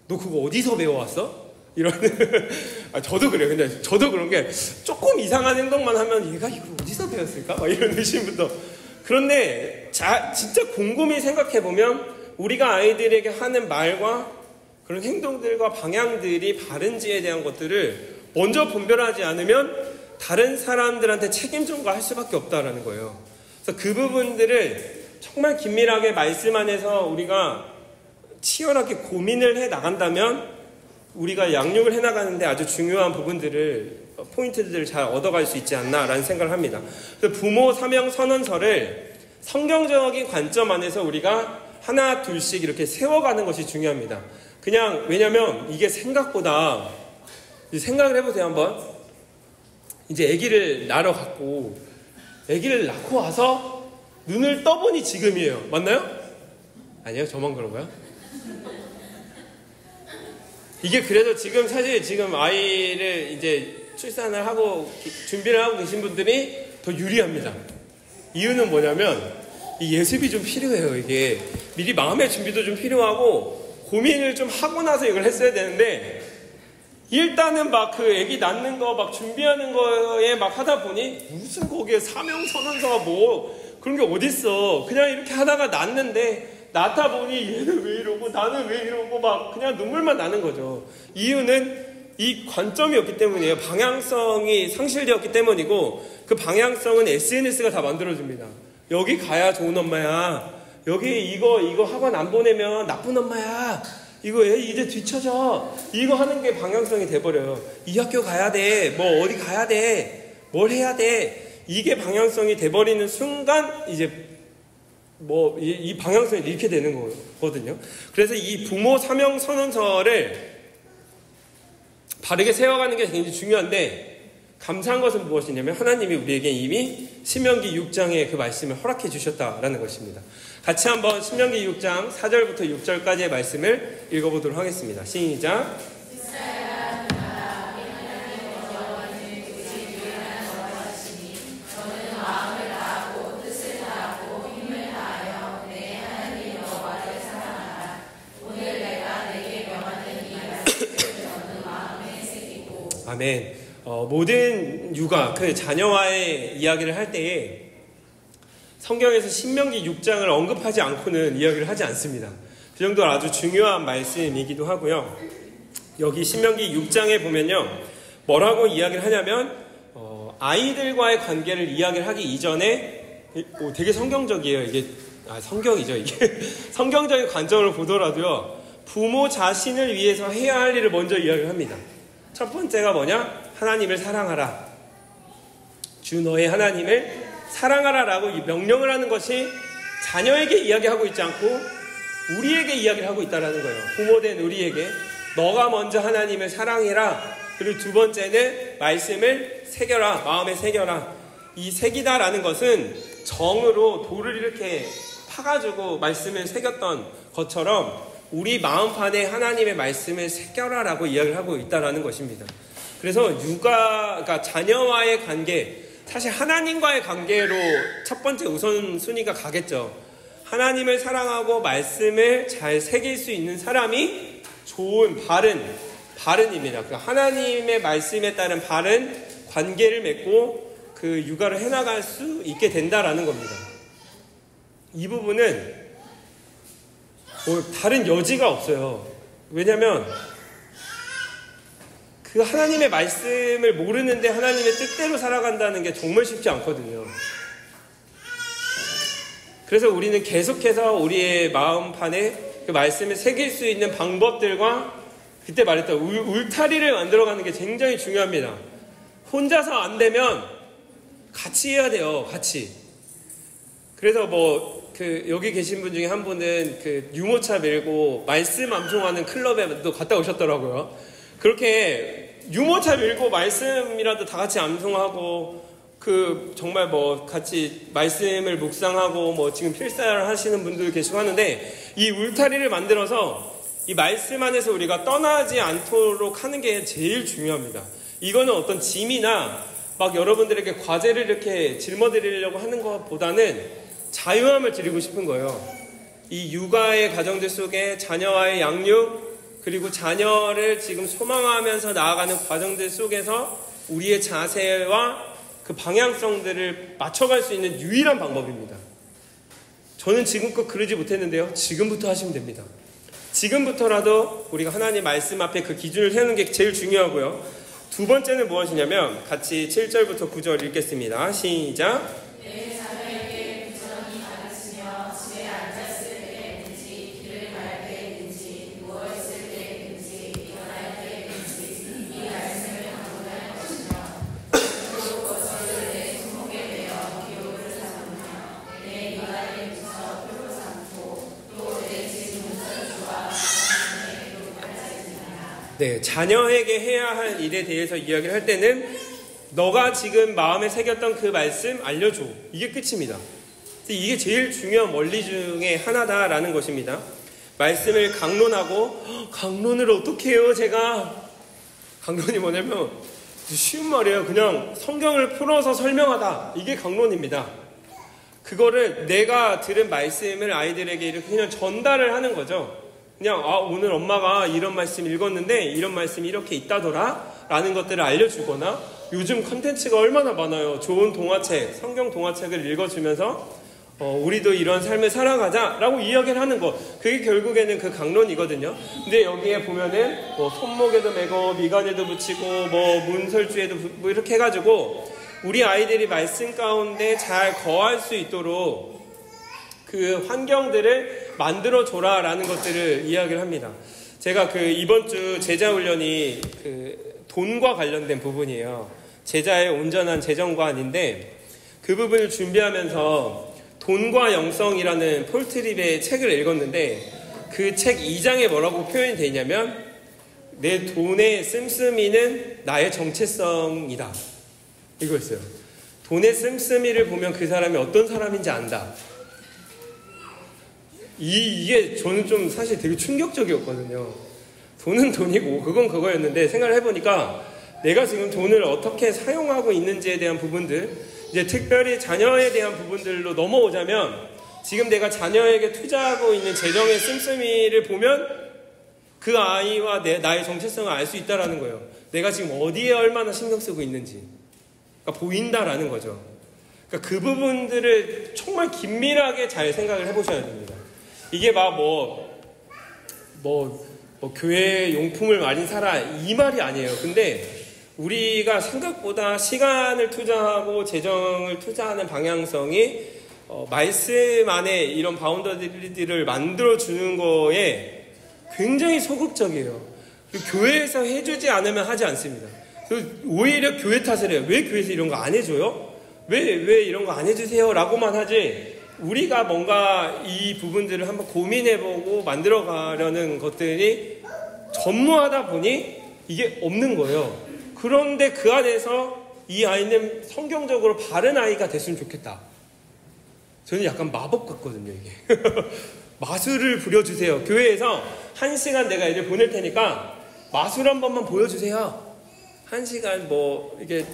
A: 너 그거 어디서 배워왔어? 이런 저도 그래요. 근데 저도 그런 게 조금 이상한 행동만 하면 얘가 이걸 어디서 배웠을까? 막 이런 의심부터. 그런데 진짜 곰곰이 생각해보면 우리가 아이들에게 하는 말과 그런 행동들과 방향들이 바른지에 대한 것들을 먼저 분별하지 않으면 다른 사람들한테 책임 전가할 수밖에 없다라는 거예요. 그래서 그 부분들을 정말 긴밀하게 말씀 안에서 우리가 치열하게 고민을 해 나간다면 우리가 양육을 해 나가는데 아주 중요한 포인트들을 잘 얻어갈 수 있지 않나라는 생각을 합니다. 그래서 부모 사명 선언서를 성경적인 관점 안에서 우리가 하나 둘씩 이렇게 세워가는 것이 중요합니다. 왜냐면 이게 생각보다, 생각을 해보세요 한번. 이제 아기를 낳고 와서 눈을 떠보니 지금이에요. 맞나요? 아니요? 저만 그런가요? 이게 그래도 지금 아이를 이제 출산을 하고 준비를 하고 계신 분들이 더 유리합니다. 이유는 뭐냐면 이 예습이 좀 필요해요. 이게 미리 마음의 준비도 좀 필요하고 고민을 좀 하고 나서 이걸 했어야 되는데 일단은 막 그 아기 낳는 거 막 준비하는 거에 막 하다 보니 무슨 거기에 사명선언서가 뭐 그런 게 어딨어. 그냥 이렇게 하다가 낳는데 낳다 보니 얘는 왜 이러고 나는 왜 이러고 막 그냥 눈물만 나는 거죠. 이유는 이 관점이 없기 때문이에요. 방향성이 상실되었기 때문이고, 그 방향성은 SNS가 다 만들어줍니다. 여기 가야 좋은 엄마야. 여기 이거 학원 안 보내면 나쁜 엄마야. 이거 애 이제 뒤쳐져. 이거 하는 게 방향성이 돼버려요. 이 학교 가야 돼. 뭐 어디 가야 돼. 뭘 해야 돼. 이게 방향성이 돼버리는 순간 이제 뭐 이 방향성이 잃게 되는 거거든요. 그래서 이 부모 사명 선언서를 바르게 세워가는 게 굉장히 중요한데, 감사한 것은 무엇이냐면 하나님이 우리에게 이미 신명기 6장의 그 말씀을 허락해 주셨다라는 것입니다. 같이 한번 신명기 6장 4절부터 6절까지의 말씀을 읽어보도록 하겠습니다. 시작. 아멘. 모든 육아, 그 자녀와의 이야기를 할 때에 성경에서 신명기 6장을 언급하지 않고는 이야기를 하지 않습니다. 그 정도로 아주 중요한 말씀이기도 하고요. 여기 신명기 6장에 보면요, 뭐라고 이야기를 하냐면 아이들과의 관계를 이야기를 하기 이전에 되게 성경적이에요. 이게 성경이죠. 이게 성경적인 관점으로 보더라도요, 부모 자신을 위해서 해야 할 일을 먼저 이야기를 합니다. 첫 번째가 뭐냐? 하나님을 사랑하라. 주 너의 하나님을 사랑하라 라고 명령을 하는 것이 자녀에게 이야기하고 있지 않고 우리에게 이야기를 하고 있다는 거예요. 부모된 우리에게 너가 먼저 하나님을 사랑해라. 그리고 두 번째는 말씀을 새겨라. 마음에 새겨라. 이 새기다라는 것은 정으로 돌을 이렇게 파가지고 말씀을 새겼던 것처럼 우리 마음판에 하나님의 말씀을 새겨라라고 이야기를 하고 있다는 것입니다. 그래서 그러니까 자녀와의 관계, 사실 하나님과의 관계로 첫 번째 우선순위가 가겠죠. 하나님을 사랑하고 말씀을 잘 새길 수 있는 사람이 좋은 바른입니다. 그 하나님의 말씀에 따른 바른 관계를 맺고 그 육아를 해나갈 수 있게 된다라는 겁니다. 이 부분은 다른 여지가 없어요. 왜냐하면 그 하나님의 말씀을 모르는데 하나님의 뜻대로 살아간다는 게 정말 쉽지 않거든요. 그래서 우리는 계속해서 우리의 마음판에 그 말씀을 새길 수 있는 방법들과 그때 말했던 울타리를 만들어가는 게 굉장히 중요합니다. 혼자서 안 되면 같이 해야 돼요. 같이. 그래서 여기 계신 분 중에 한 분은 그 유모차 밀고 말씀 암송하는 클럽에 또 갔다 오셨더라고요. 그렇게 유모차 밀고 말씀이라도 다 같이 암송하고 정말 같이 말씀을 묵상하고 지금 필사를 하시는 분들 계시고 하는데, 이 울타리를 만들어서 이 말씀 안에서 우리가 떠나지 않도록 하는 게 제일 중요합니다. 이거는 어떤 짐이나 여러분들에게 과제를 이렇게 짊어드리려고 하는 것보다는 자유함을 드리고 싶은 거예요. 이 육아의 과정들 속에 자녀와의 양육, 그리고 자녀를 지금 소망하면서 나아가는 과정들 속에서 우리의 자세와 그 방향성들을 맞춰갈 수 있는 유일한 방법입니다. 저는 지금껏 그러지 못했는데요. 지금부터 하시면 됩니다. 지금부터라도 우리가 하나님 말씀 앞에 그 기준을 세우는 게 제일 중요하고요. 두 번째는 무엇이냐면 같이 7절부터 9절 읽겠습니다. 시작. 네, 자녀에게 해야 할 일에 대해서 이야기를 할 때는 너가 지금 마음에 새겼던 그 말씀 알려줘. 이게 끝입니다. 이게 제일 중요한 원리 중에 하나다라는 것입니다. 말씀을 강론하고, 강론을 어떻게 해요 제가? 강론이 뭐냐면 쉬운 말이에요. 그냥 성경을 풀어서 설명하다. 이게 강론입니다. 그거를 내가 들은 말씀을 아이들에게 이렇게 그냥 전달을 하는 거죠. 그냥 오늘 엄마가 이런 말씀 읽었는데 이런 말씀이 이렇게 있다더라 라는 것들을 알려주거나, 요즘 컨텐츠가 얼마나 많아요. 좋은 동화책, 성경 동화책을 읽어주면서 우리도 이런 삶을 살아가자라고 이야기를 하는 거. 그게 결국에는 그 강론이거든요. 근데 여기에 보면은 뭐 손목에도 메고 미간에도 붙이고 뭐 문설주에도 뭐 이렇게 해가지고 우리 아이들이 말씀 가운데 잘 거할 수 있도록 그 환경들을 만들어줘라라는 것들을 이야기를 합니다. 제가 그 이번 주 제자훈련이 그 돈과 관련된 부분이에요. 제자의 온전한 재정관인데 그 부분을 준비하면서 돈과 영성이라는 폴 트립의 책을 읽었는데 그 책 2장에 뭐라고 표현이 되어 있냐면 내 돈의 씀씀이는 나의 정체성이다. 이거였어요. 돈의 씀씀이를 보면 그 사람이 어떤 사람인지 안다. 이게 저는 좀 사실 되게 충격적이었거든요. 돈은 돈이고 그건 그거였는데 생각을 해보니까 내가 지금 돈을 어떻게 사용하고 있는지에 대한 부분들, 이제 특별히 자녀에 대한 부분들로 넘어오자면 지금 내가 자녀에게 투자하고 있는 재정의 씀씀이를 보면 그 아이와 나의 정체성을 알 수 있다라는 거예요. 내가 지금 어디에 얼마나 신경 쓰고 있는지. 그러니까 보인다라는 거죠. 그러니까 그 부분들을 정말 긴밀하게 잘 생각을 해보셔야 됩니다. 이게 막 교회 용품을 많이 사라 이 말이 아니에요. 근데 우리가 생각보다 시간을 투자하고 재정을 투자하는 방향성이 말씀 안에 이런 바운더리들을 만들어주는 거에 굉장히 소극적이에요. 교회에서 해주지 않으면 하지 않습니다. 오히려 교회 탓을 해요. 왜 교회에서 이런 거 안 해줘요? 왜 이런 거 안 해주세요? 라고만 하지 우리가 뭔가 이 부분들을 한번 고민해보고 만들어가려는 것들이 전무하다 보니 이게 없는 거예요. 그런데 그 안에서 이 아이는 성경적으로 바른 아이가 됐으면 좋겠다. 저는 약간 마법 같거든요, 이게. 마술을 부려주세요. 교회에서 1시간 내가 애들 보낼 테니까 마술 한 번만 보여주세요. 1시간 이게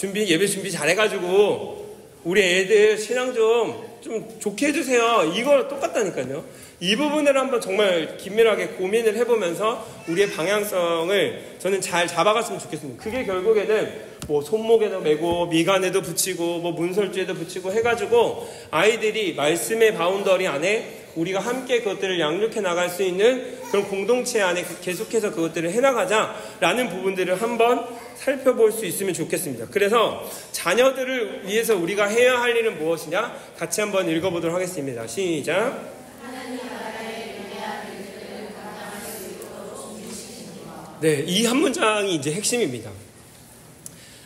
A: 예배 준비 잘해가지고 우리 애들 신앙 좀 좋게 해주세요. 이거 똑같다니까요. 이 부분을 한번 정말 긴밀하게 고민을 해보면서 우리의 방향성을 저는 잘 잡아갔으면 좋겠습니다. 그게 결국에는 손목에도 메고 미간에도 붙이고 문설주에도 붙이고 해가지고 아이들이 말씀의 바운더리 안에 우리가 함께 그것들을 양육해 나갈 수 있는 그런 공동체 안에 계속해서 그것들을 해나가자라는 부분들을 한번 살펴볼 수 있으면 좋겠습니다. 그래서 자녀들을 위해서 우리가 해야 할 일은 무엇이냐? 같이 한번 읽어보도록 하겠습니다. 시작. 네, 이 한 문장이 이제 핵심입니다.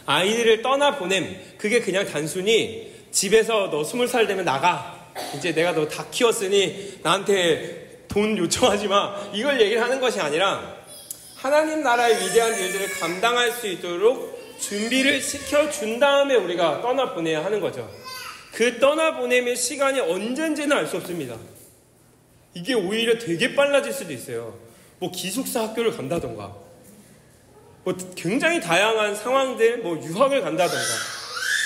A: 아이들을 떠나보냄. 그게 그냥 단순히 집에서 너 20살 되면 나가. 이제 내가 너 다 키웠으니 나한테 돈 요청하지 마. 이걸 얘기를 하는 것이 아니라 하나님 나라의 위대한 일들을 감당할 수 있도록 준비를 시켜준 다음에 우리가 떠나보내야 하는 거죠. 그 떠나보내면 시간이 언젠지는 알 수 없습니다. 이게 오히려 되게 빨라질 수도 있어요. 기숙사 학교를 간다던가 굉장히 다양한 상황들 유학을 간다던가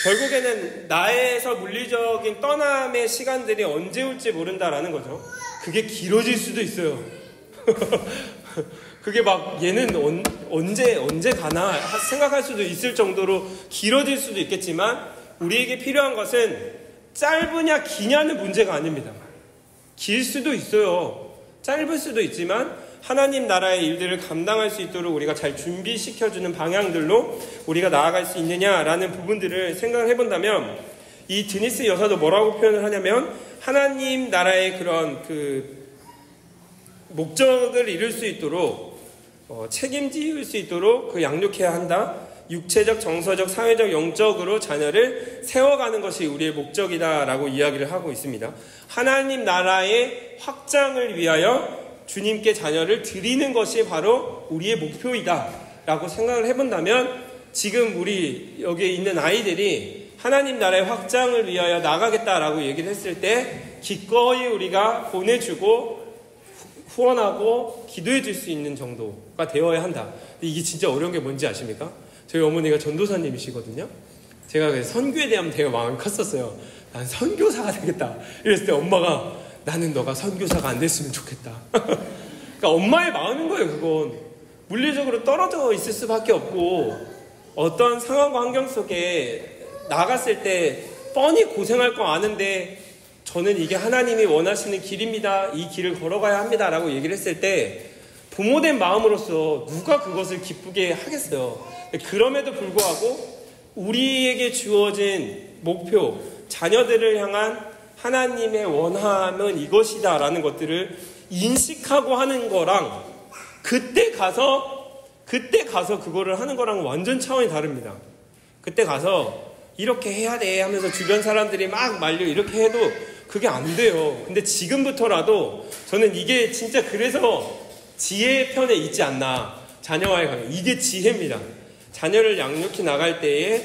A: 결국에는 나에서 물리적인 떠남의 시간들이 언제 올지 모른다라는 거죠. 그게 길어질 수도 있어요. 그게 얘는 언제 가나 생각할 수도 있을 정도로 길어질 수도 있겠지만 우리에게 필요한 것은 짧으냐 기냐는 문제가 아닙니다. 길 수도 있어요. 짧을 수도 있지만 하나님 나라의 일들을 감당할 수 있도록 우리가 잘 준비시켜주는 방향들로 우리가 나아갈 수 있느냐라는 부분들을 생각을 해본다면 이 드니스 여사도 뭐라고 표현을 하냐면 하나님 나라의 그런 목적을 이룰 수 있도록 책임질 수 있도록 양육해야 한다. 육체적, 정서적, 사회적, 영적으로 자녀를 세워가는 것이 우리의 목적이다라고 이야기를 하고 있습니다. 하나님 나라의 확장을 위하여 주님께 자녀를 드리는 것이 바로 우리의 목표이다 라고 생각을 해본다면 지금 우리 여기에 있는 아이들이 하나님 나라의 확장을 위하여 나가겠다라고 얘기를 했을 때 기꺼이 우리가 보내주고 후원하고 기도해 줄 수 있는 정도가 되어야 한다. 근데 이게 진짜 어려운 게 뭔지 아십니까? 저희 어머니가 전도사님이시거든요. 제가 선교에 대한 되게 마음이 컸었어요. 난 선교사가 되겠다. 이랬을 때 엄마가 나는 너가 선교사가 안 됐으면 좋겠다. 그러니까 엄마의 마음인 거예요. 그건 물리적으로 떨어져 있을 수밖에 없고 어떤 상황과 환경 속에 나갔을 때 뻔히 고생할 거 아는데 저는 이게 하나님이 원하시는 길입니다. 이 길을 걸어가야 합니다. 라고 얘기를 했을 때 부모된 마음으로서 누가 그것을 기쁘게 하겠어요. 그럼에도 불구하고 우리에게 주어진 목표, 자녀들을 향한 하나님의 원함은 이것이다 라는 것들을 인식하고 하는 거랑 그때 가서 그거를 하는 거랑 완전 차원이 다릅니다. 그때 가서 이렇게 해야 돼 하면서 주변 사람들이 막 말려 이렇게 해도 그게 안 돼요. 근데 지금부터라도 저는 이게 진짜 그래서 지혜의 편에 있지 않나. 자녀와의 관계. 이게 지혜입니다. 자녀를 양육해 나갈 때에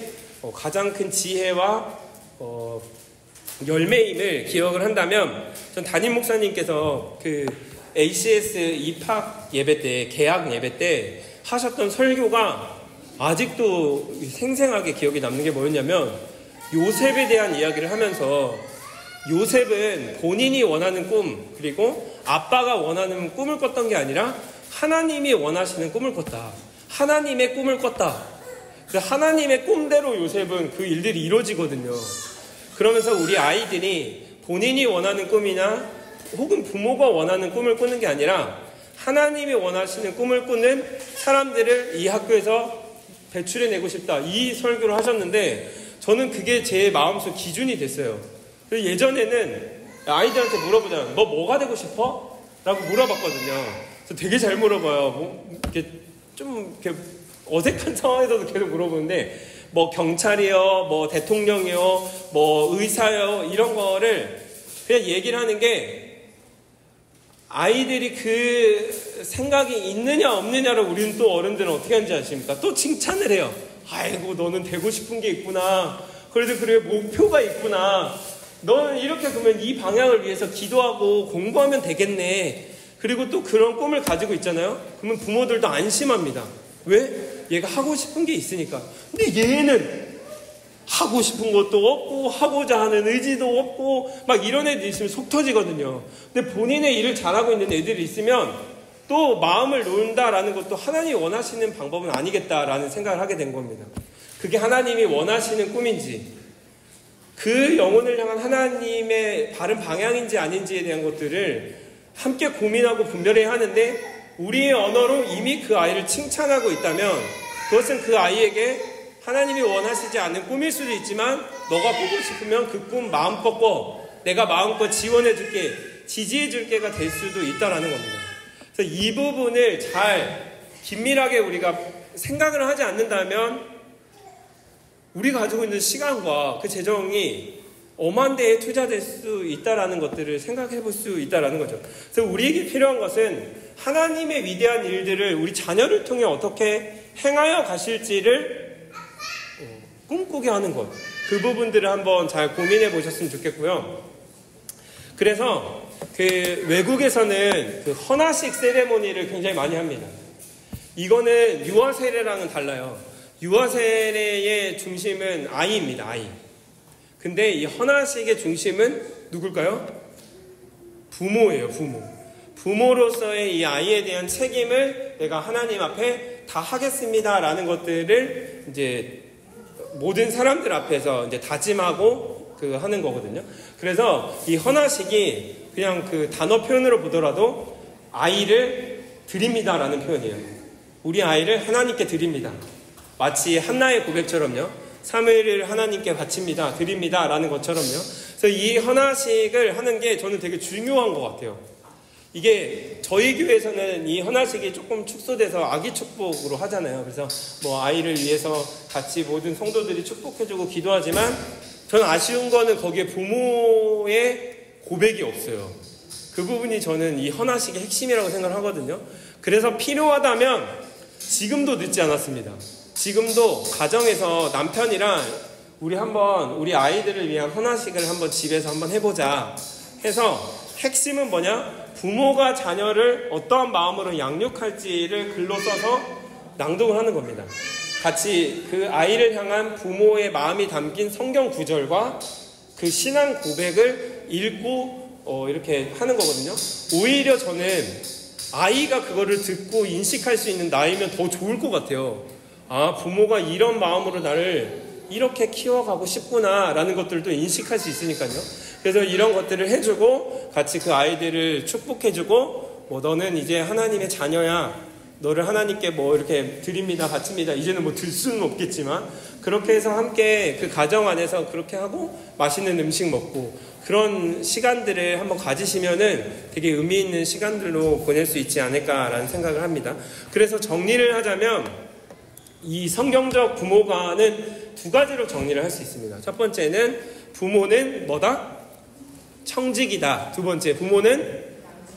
A: 가장 큰 지혜와 열매임을 기억을 한다면 전 담임 목사님께서 그 ACS 입학 예배 때, 개학 예배 때 하셨던 설교가 아직도 생생하게 기억에 남는 게 뭐였냐면 요셉에 대한 이야기를 하면서 요셉은 본인이 원하는 꿈 그리고 아빠가 원하는 꿈을 꿨던 게 아니라 하나님이 원하시는 꿈을 꿨다. 하나님의 꿈을 꿨다. 그래서 하나님의 꿈대로 요셉은 그 일들이 이루어지거든요. 그러면서 우리 아이들이 본인이 원하는 꿈이나 혹은 부모가 원하는 꿈을 꾸는 게 아니라 하나님이 원하시는 꿈을 꾸는 사람들을 이 학교에서 배출해내고 싶다. 이 설교를 하셨는데 저는 그게 제 마음속 기준이 됐어요. 예전에는 아이들한테 물어보잖아요. 너 뭐가 되고 싶어? 라고 물어봤거든요. 그래서 되게 잘 물어봐요. 이렇게 좀 이렇게 어색한 상황에서도 계속 물어보는데 뭐 경찰이요, 뭐 대통령이요, 뭐 의사요 이런 거를 그냥 얘기를 하는 게 아이들이 그 생각이 있느냐 없느냐를 우리는 또 어른들은 어떻게 하는지 아십니까? 또 칭찬을 해요. 아이고 너는 되고 싶은 게 있구나. 그래도 그래 목표가 있구나. 너는 이렇게 그러면 이 방향을 위해서 기도하고 공부하면 되겠네. 그리고 또 그런 꿈을 가지고 있잖아요. 그러면 부모들도 안심합니다. 왜? 얘가 하고 싶은 게 있으니까. 근데 얘는 하고 싶은 것도 없고 하고자 하는 의지도 없고 막 이런 애들이 있으면 속 터지거든요. 근데 본인의 일을 잘하고 있는 애들이 있으면 또 마음을 놓는다라는 것도 하나님이 원하시는 방법은 아니겠다라는 생각을 하게 된 겁니다. 그게 하나님이 원하시는 꿈인지 그 영혼을 향한 하나님의 바른 방향인지 아닌지에 대한 것들을 함께 고민하고 분별해야 하는데 우리의 언어로 이미 그 아이를 칭찬하고 있다면 그것은 그 아이에게 하나님이 원하시지 않는 꿈일 수도 있지만 너가 꾸고 싶으면 그 꿈 마음껏 꿔. 내가 마음껏 지원해줄게, 지지해줄게가 될 수도 있다라는 겁니다. 그래서 이 부분을 잘 긴밀하게 우리가 생각을 하지 않는다면 우리가 가지고 있는 시간과 그 재정이 엄한 데에 투자될 수 있다라는 것들을 생각해 볼 수 있다라는 거죠. 그래서 우리에게 필요한 것은 하나님의 위대한 일들을 우리 자녀를 통해 어떻게 행하여 가실지를 꿈꾸게 하는 것. 그 부분들을 한번 잘 고민해 보셨으면 좋겠고요. 그래서 그 외국에서는 그 헌화식 세레모니를 굉장히 많이 합니다. 이거는 유아 세례랑은 달라요. 유아 세례의 중심은 아이입니다. 아이. 근데 이 헌화식의 중심은 누굴까요? 부모예요. 부모. 부모로서의 이 아이에 대한 책임을 내가 하나님 앞에 다 하겠습니다라는 것들을 이제 모든 사람들 앞에서 이제 다짐하고 그 하는 거거든요. 그래서 이 헌화식이 그냥 그 단어 표현으로 보더라도 아이를 드립니다라는 표현이에요. 우리 아이를 하나님께 드립니다. 마치 한나의 고백처럼요. 사무엘을 하나님께 바칩니다. 드립니다. 라는 것처럼요. 그래서 이 헌화식을 하는 게 저는 되게 중요한 것 같아요. 이게 저희 교회에서는 이 헌화식이 조금 축소돼서 아기 축복으로 하잖아요. 그래서 뭐 아이를 위해서 같이 모든 성도들이 축복해주고 기도하지만 저는 아쉬운 거는 거기에 부모의 고백이 없어요. 그 부분이 저는 이 헌화식의 핵심이라고 생각을 하거든요. 그래서 필요하다면 지금도 늦지 않았습니다. 지금도 가정에서 남편이랑 우리 아이들을 위한 헌화식을 한번 집에서 한번 해보자 해서 핵심은 뭐냐? 부모가 자녀를 어떠한 마음으로 양육할지를 글로 써서 낭독을 하는 겁니다. 같이 그 아이를 향한 부모의 마음이 담긴 성경 구절과 그 신앙 고백을 읽고 이렇게 하는 거거든요. 오히려 저는 아이가 그거를 듣고 인식할 수 있는 나이면 더 좋을 것 같아요. 아, 부모가 이런 마음으로 나를 이렇게 키워가고 싶구나라는 것들도 인식할 수 있으니까요. 그래서 이런 것들을 해주고 같이 그 아이들을 축복해주고 뭐 너는 이제 하나님의 자녀야. 너를 하나님께 뭐 이렇게 드립니다, 바칩니다. 이제는 뭐 들 수는 없겠지만 그렇게 해서 함께 그 가정 안에서 그렇게 하고 맛있는 음식 먹고 그런 시간들을 한번 가지시면은 되게 의미 있는 시간들로 보낼 수 있지 않을까라는 생각을 합니다. 그래서 정리를 하자면 이 성경적 부모관은 두 가지로 정리를 할 수 있습니다. 첫 번째는 부모는 뭐다? 청지기다. 두 번째, 부모는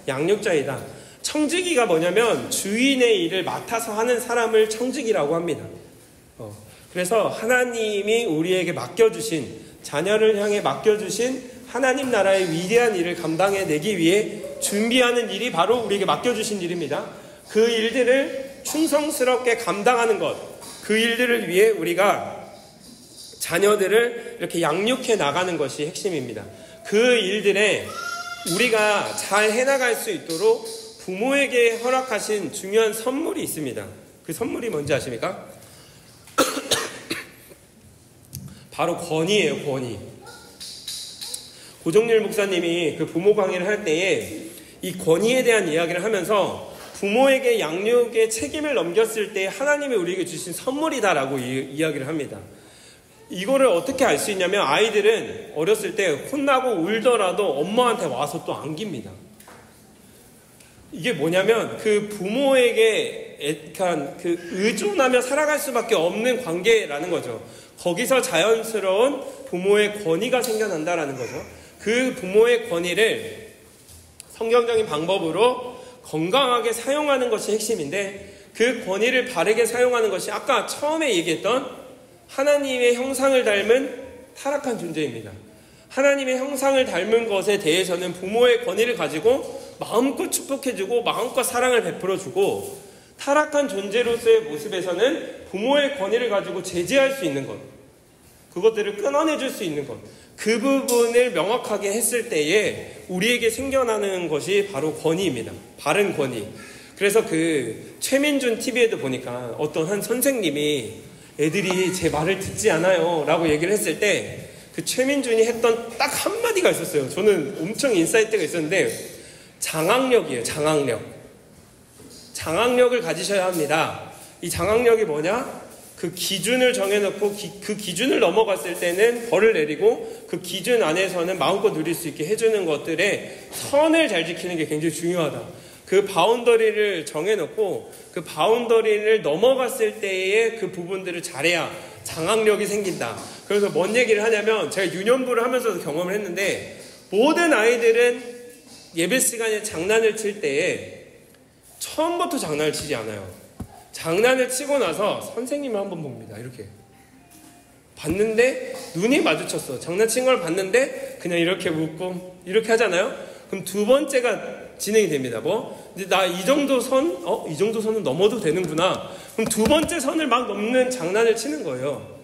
A: 양육자이다. 청지기가 뭐냐면 주인의 일을 맡아서 하는 사람을 청지기라고 합니다. 그래서 하나님이 우리에게 맡겨주신, 자녀를 향해 맡겨주신 하나님 나라의 위대한 일을 감당해내기 위해 준비하는 일이 바로 우리에게 맡겨주신 일입니다. 그 일들을 충성스럽게 감당하는 것, 그 일들을 위해 우리가 자녀들을 이렇게 양육해 나가는 것이 핵심입니다. 그 일들에 우리가 잘 해나갈 수 있도록 부모에게 허락하신 중요한 선물이 있습니다. 그 선물이 뭔지 아십니까? 바로 권위예요, 권위. 고종일 목사님이 그 부모 강의를 할 때에 이 권위에 대한 이야기를 하면서 부모에게 양육의 책임을 넘겼을 때 하나님이 우리에게 주신 선물이다라고 이야기를 합니다. 이거를 어떻게 알 수 있냐면 아이들은 어렸을 때 혼나고 울더라도 엄마한테 와서 또 안깁니다. 이게 뭐냐면 그 부모에게 그 의존하며 살아갈 수밖에 없는 관계라는 거죠. 거기서 자연스러운 부모의 권위가 생겨난다라는 거죠. 그 부모의 권위를 성경적인 방법으로 건강하게 사용하는 것이 핵심인데 그 권위를 바르게 사용하는 것이 아까 처음에 얘기했던 하나님의 형상을 닮은 타락한 존재입니다. 하나님의 형상을 닮은 것에 대해서는 부모의 권위를 가지고 마음껏 축복해주고 마음껏 사랑을 베풀어주고 타락한 존재로서의 모습에서는 부모의 권위를 가지고 제재할 수 있는 것, 그것들을 끊어내줄 수 있는 것, 그 부분을 명확하게 했을 때에 우리에게 생겨나는 것이 바로 권위입니다. 바른 권위. 그래서 그 최민준 TV에도 보니까 어떤 한 선생님이 애들이 제 말을 듣지 않아요 라고 얘기를 했을 때 그 최민준이 했던 딱 한마디가 있었어요. 저는 엄청 인사이트가 있었는데 장악력이에요. 장악력. 장악력을 가지셔야 합니다. 이 장악력이 뭐냐? 그 기준을 정해놓고 그 기준을 넘어갔을 때는 벌을 내리고 그 기준 안에서는 마음껏 누릴 수 있게 해주는 것들의 선을 잘 지키는 게 굉장히 중요하다. 그 바운더리를 정해놓고 그 바운더리를 넘어갔을 때의 그 부분들을 잘해야 장악력이 생긴다. 그래서 뭔 얘기를 하냐면 제가 유년부를 하면서도 경험을 했는데 모든 아이들은 예배 시간에 장난을 칠 때에 처음부터 장난을 치지 않아요. 장난을 치고 나서 선생님을 한번 봅니다. 이렇게 봤는데 눈이 마주쳤어. 장난친 걸 봤는데 그냥 이렇게 웃고 이렇게 하잖아요. 그럼 두 번째가 진행이 됩니다. 뭐? 근데 나 이 정도 선? 이 정도 선은 넘어도 되는구나. 그럼 두 번째 선을 막 넘는 장난을 치는 거예요.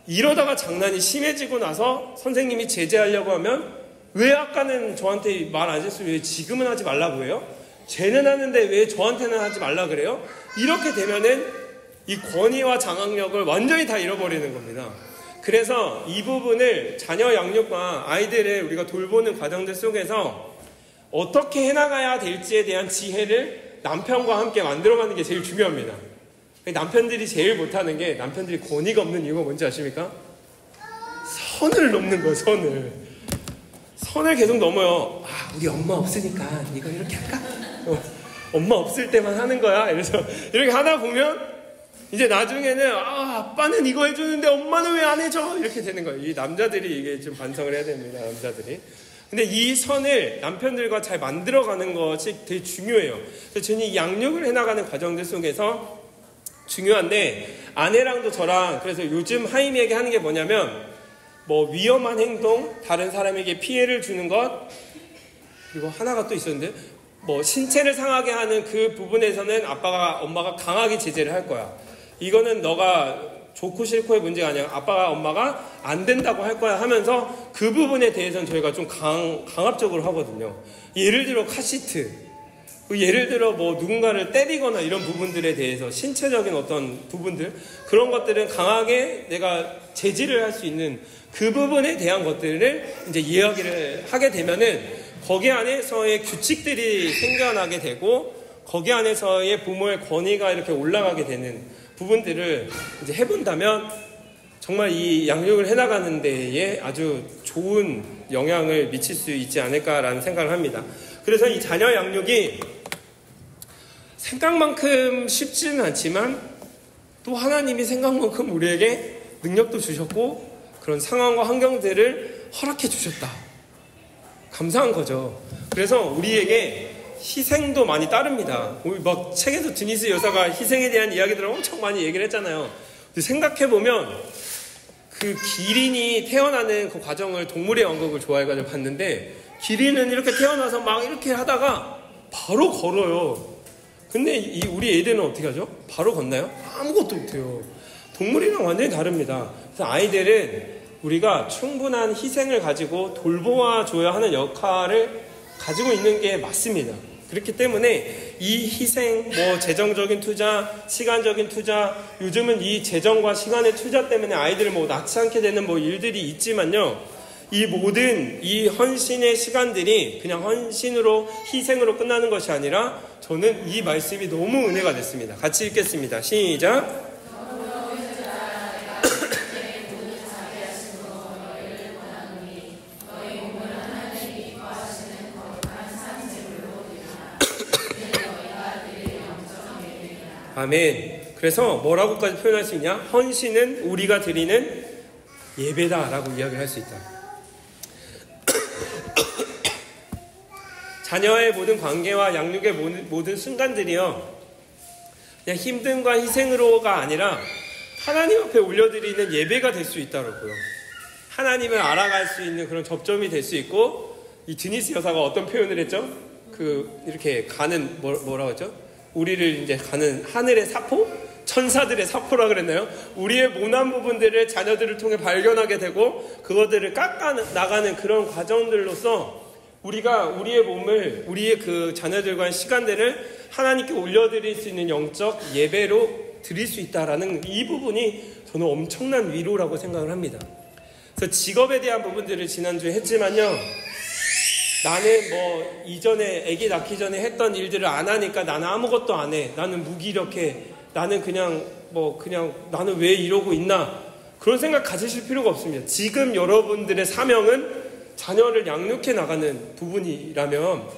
A: 이러다가 장난이 심해지고 나서 선생님이 제재하려고 하면 왜 아까는 저한테 말 안 했으면 왜 지금은 하지 말라고 해요? 쟤는 하는데 왜 저한테는 하지 말라 그래요? 이렇게 되면은 이 권위와 장악력을 완전히 다 잃어버리는 겁니다. 그래서 이 부분을 자녀 양육과 아이들을 우리가 돌보는 과정들 속에서 어떻게 해나가야 될지에 대한 지혜를 남편과 함께 만들어가는 게 제일 중요합니다. 남편들이 제일 못하는 게 남편들이 권위가 없는 이유가 뭔지 아십니까? 선을 넘는 거예요. 선을 계속 넘어요. 우리 엄마 없으니까 이거 이렇게 할까? 엄마 없을 때만 하는 거야. 이래서 이렇게 하다 보면 이제 나중에는 아빠는 이거 해주는데 엄마는 왜 안 해줘? 이렇게 되는 거예요. 이 남자들이 이게 좀 반성을 해야 됩니다. 남자들이. 근데 이 선을 남편들과 잘 만들어가는 것이 되게 중요해요. 그래서 저는 이 양육을 해나가는 과정들 속에서 중요한데 아내랑도 저랑 그래서 요즘 하임이에게 하는 게 뭐냐면 뭐 위험한 행동, 다른 사람에게 피해를 주는 것, 그리고 하나가 또 있었는데 뭐 신체를 상하게 하는 그 부분에서는 엄마가 강하게 제재를 할 거야. 이거는 너가 좋고 싫고의 문제가 아니라 아빠가 엄마가 안 된다고 할 거야 하면서 그 부분에 대해서는 저희가 좀 강압적으로 하거든요. 예를 들어 카시트. 예를 들어 뭐 누군가를 때리거나 이런 부분들에 대해서 신체적인 어떤 부분들, 그런 것들은 강하게 내가 제지를 할 수 있는 그 부분에 대한 것들을 이제 이야기를 하게 되면은 거기 안에서의 규칙들이 생겨나게 되고 거기 안에서의 부모의 권위가 이렇게 올라가게 되는 부분들을 이제 해본다면 정말 이 양육을 해나가는 데에 아주 좋은 영향을 미칠 수 있지 않을까라는 생각을 합니다. 그래서 이 자녀 양육이 생각만큼 쉽지는 않지만 또 하나님이 생각만큼 우리에게 능력도 주셨고 그런 상황과 환경들을 허락해 주셨다. 감사한 거죠. 그래서 우리에게 희생도 많이 따릅니다. 우리 막 책에서 드니스 여사가 희생에 대한 이야기들을 엄청 많이 얘기를 했잖아요. 근데 생각해보면 그 기린이 태어나는 그 과정을 동물의 왕국을 좋아해가지고 봤는데 기린은 이렇게 태어나서 막 이렇게 하다가 바로 걸어요. 근데 우리 애들은 어떻게 하죠? 바로 걷나요? 아무것도 못해요. 동물이랑 완전히 다릅니다. 그래서 아이들은 우리가 충분한 희생을 가지고 돌보아줘야 하는 역할을 가지고 있는 게 맞습니다. 그렇기 때문에 이 희생, 뭐 재정적인 투자, 시간적인 투자, 요즘은 이 재정과 시간의 투자 때문에 아이들을 뭐 낳지 않게 되는 뭐 일들이 있지만요. 이 모든 이 헌신의 시간들이 그냥 헌신으로 희생으로 끝나는 것이 아니라 저는 이 말씀이 너무 은혜가 됐습니다. 같이 읽겠습니다. 시작. 아멘. 그래서 뭐라고까지 표현할 수 있냐? 헌신은 우리가 드리는 예배다라고 이야기를 할 수 있다. 자녀의 모든 관계와 양육의 모든 순간들이요, 그냥 힘듦과 희생으로가 아니라 하나님 앞에 올려드리는 예배가 될 수 있다고요. 하나님을 알아갈 수 있는 그런 접점이 될 수 있고, 이 드니스 여사가 어떤 표현을 했죠? 이렇게 가는 뭐라고 했죠? 우리를 이제 가는 하늘의 사포? 천사들의 사포라 그랬나요? 우리의 모난 부분들을 자녀들을 통해 발견하게 되고 그것들을 깎아 나가는 그런 과정들로서 우리가 우리의 몸을, 우리의 그 자녀들과의 시간들을 하나님께 올려드릴 수 있는 영적 예배로 드릴 수 있다라는 이 부분이 저는 엄청난 위로라고 생각을 합니다. 그래서 직업에 대한 부분들을 지난주에 했지만요, 나는 뭐 이전에 아기 낳기 전에 했던 일들을 안 하니까 나는 아무것도 안 해. 나는 무기력해. 나는 그냥 나는 왜 이러고 있나. 그런 생각 가지실 필요가 없습니다. 지금 여러분들의 사명은 자녀를 양육해 나가는 부분이라면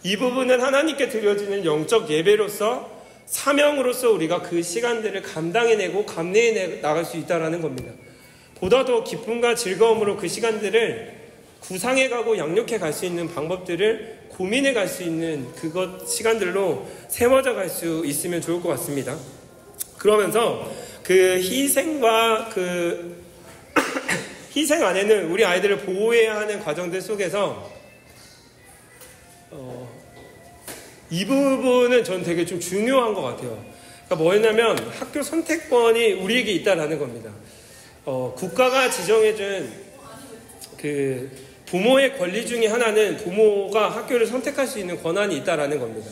A: 이 부분은 하나님께 드려지는 영적 예배로서 사명으로서 우리가 그 시간들을 감당해내고 감내해 나갈 수 있다는 겁니다. 보다 더 기쁨과 즐거움으로 그 시간들을 구상해가고 양육해 갈 수 있는 방법들을 고민해 갈 수 있는 시간들로 세워져 갈 수 있으면 좋을 것 같습니다. 그러면서 그 희생과 희생 안에는 우리 아이들을 보호해야 하는 과정들 속에서 이 부분은 저는 되게 좀 중요한 것 같아요. 그러니까 뭐였냐면 학교 선택권이 우리에게 있다라는 겁니다. 국가가 지정해준 부모의 권리 중에 하나는 부모가 학교를 선택할 수 있는 권한이 있다라는 겁니다.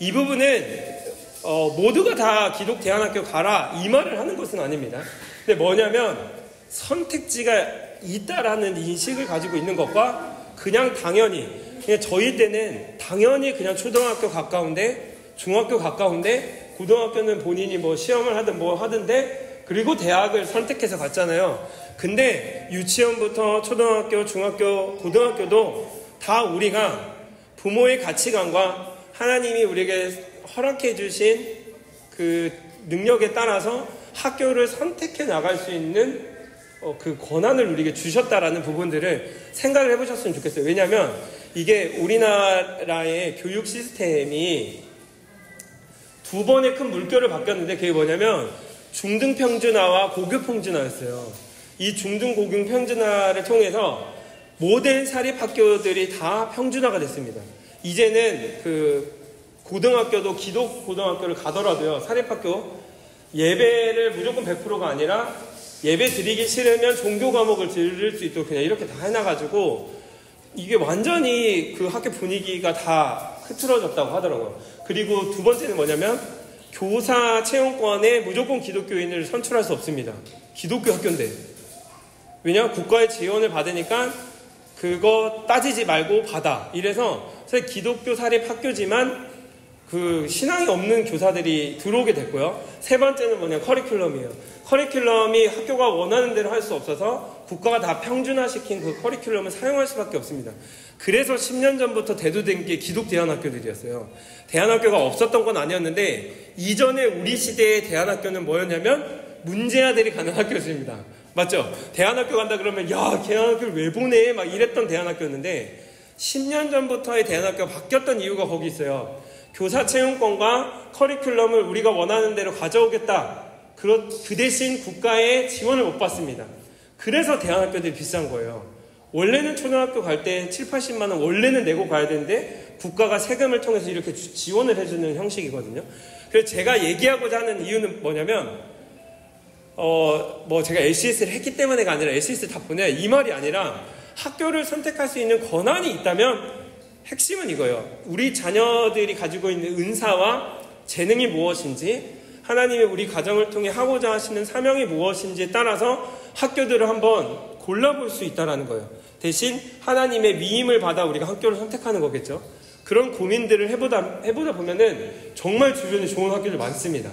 A: 이 부분은 모두가 다 기독 대안학교 가라 이 말을 하는 것은 아닙니다. 근데 뭐냐면 선택지가 있다라는 인식을 가지고 있는 것과 그냥 저희 때는 당연히 그냥 초등학교 가까운데, 중학교 가까운데, 고등학교는 본인이 뭐 시험을 하든 뭐 하든데, 그리고 대학을 선택해서 갔잖아요. 근데 유치원부터 초등학교, 중학교, 고등학교도 다 우리가 부모의 가치관과 하나님이 우리에게 허락해 주신 그 능력에 따라서 학교를 선택해 나갈 수 있는 그 권한을 우리에게 주셨다라는 부분들을 생각을 해보셨으면 좋겠어요. 왜냐하면 이게 우리나라의 교육 시스템이 두 번의 큰 물결을 바뀌었는데 그게 뭐냐면 중등평준화와 고교평준화였어요. 이 중등고교평준화를 통해서 모든 사립학교들이 다 평준화가 됐습니다. 이제는 고등학교도 기독 고등학교를 가더라도요, 사립학교 예배를 무조건 100%가 아니라 예배 드리기 싫으면 종교 과목을 들을 수 있도록 그냥 이렇게 다 해놔가지고 이게 완전히 그 학교 분위기가 다 흐트러졌다고 하더라고요. 그리고 두 번째는 뭐냐면 교사 채용권에 무조건 기독교인을 선출할 수 없습니다. 기독교 학교인데. 왜냐? 국가의 지원을 받으니까 그거 따지지 말고 받아. 이래서 사실 기독교 사립 학교지만 그 신앙이 없는 교사들이 들어오게 됐고요. 세 번째는 뭐냐? 커리큘럼이에요. 커리큘럼이 학교가 원하는 대로 할 수 없어서 국가가 다 평준화시킨 그 커리큘럼을 사용할 수밖에 없습니다. 그래서 10년 전부터 대두된 게 기독 대안학교들이었어요. 대안학교가 없었던 건 아니었는데 이전에 우리 시대의 대안학교는 뭐였냐면 문제아들이 가는 학교였습니다. 맞죠? 대안학교 간다 그러면 야, 대안학교를 왜 보내? 막 이랬던 대안학교였는데 10년 전부터의 대안학교가 바뀌었던 이유가 거기 있어요. 교사 채용권과 커리큘럼을 우리가 원하는 대로 가져오겠다. 그 대신 국가의 지원을 못 받습니다. 그래서 대안학교들이 비싼 거예요. 원래는 초등학교 갈 때 7, 80만 원 원래는 내고 가야 되는데 국가가 세금을 통해서 이렇게 지원을 해주는 형식이거든요. 그래서 제가 얘기하고자 하는 이유는 뭐냐면 제가 LCS를 했기 때문에가 아니라 LCS 덕분에 이 말이 아니라 학교를 선택할 수 있는 권한이 있다면 핵심은 이거예요. 우리 자녀들이 가지고 있는 은사와 재능이 무엇인지 하나님이 우리 가정을 통해 하고자 하시는 사명이 무엇인지에 따라서 학교들을 한번 골라볼 수 있다는 거예요. 대신 하나님의 위임을 받아 우리가 학교를 선택하는 거겠죠. 그런 고민들을 해보다 보면은 정말 주변에 좋은 학교들 많습니다.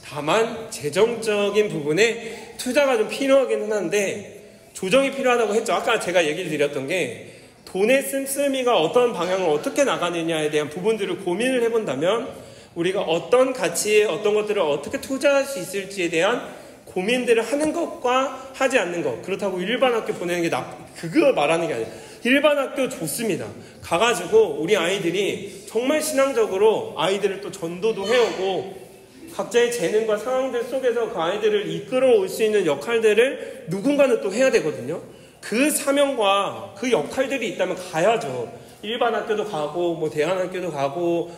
A: 다만 재정적인 부분에 투자가 좀 필요하긴 한데 조정이 필요하다고 했죠. 아까 제가 얘기를 드렸던 게 돈의 씀씀이가 어떤 방향을 어떻게 나가느냐에 대한 부분들을 고민을 해본다면 우리가 어떤 가치에 어떤 것들을 어떻게 투자할 수 있을지에 대한 고민들을 하는 것과 하지 않는 것. 그렇다고 일반 학교 보내는 게 그거 말하는 게 아니에요. 일반 학교 좋습니다. 가가지고 우리 아이들이 정말 신앙적으로 아이들을 또 전도도 해오고 각자의 재능과 상황들 속에서 그 아이들을 이끌어올 수 있는 역할들을 누군가는 또 해야 되거든요. 그 사명과 그 역할들이 있다면 가야죠. 일반 학교도 가고 대안학교도 가고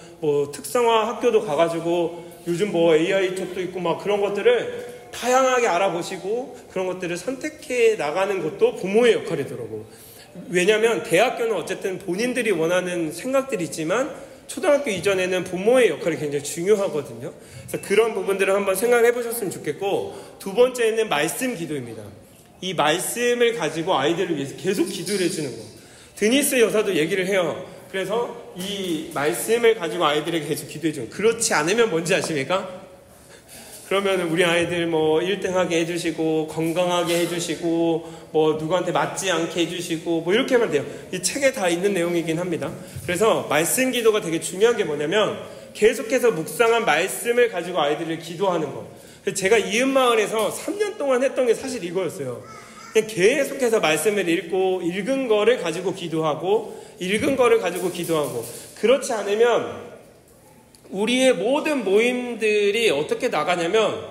A: 특성화 학교도 가가지고 요즘 AI 쪽도 있고 막 그런 것들을 다양하게 알아보시고 그런 것들을 선택해 나가는 것도 부모의 역할이더라고요. 왜냐하면 대학교는 어쨌든 본인들이 원하는 생각들이 있지만 초등학교 이전에는 부모의 역할이 굉장히 중요하거든요. 그래서 그런 부분들을 한번 생각을 해보셨으면 좋겠고, 두 번째는 말씀 기도입니다. 이 말씀을 가지고 아이들을 위해서 계속 기도를 해주는 거. 드니스 여사도 얘기를 해요. 그래서 이 말씀을 가지고 아이들에게 계속 기도해주는 거. 그렇지 않으면 뭔지 아십니까? 그러면 우리 아이들 1등하게 해주시고 건강하게 해주시고 누구한테 맞지 않게 해주시고 이렇게 하면 돼요. 이 책에 다 있는 내용이긴 합니다. 그래서 말씀 기도가 되게 중요한 게 뭐냐면 계속해서 묵상한 말씀을 가지고 아이들을 기도하는 거. 제가 이은마을에서 3년 동안 했던 게 사실 이거였어요. 그냥 계속해서 말씀을 읽고 읽은 거를 가지고 기도하고 읽은 거를 가지고 기도하고. 그렇지 않으면 우리의 모든 모임들이 어떻게 나가냐면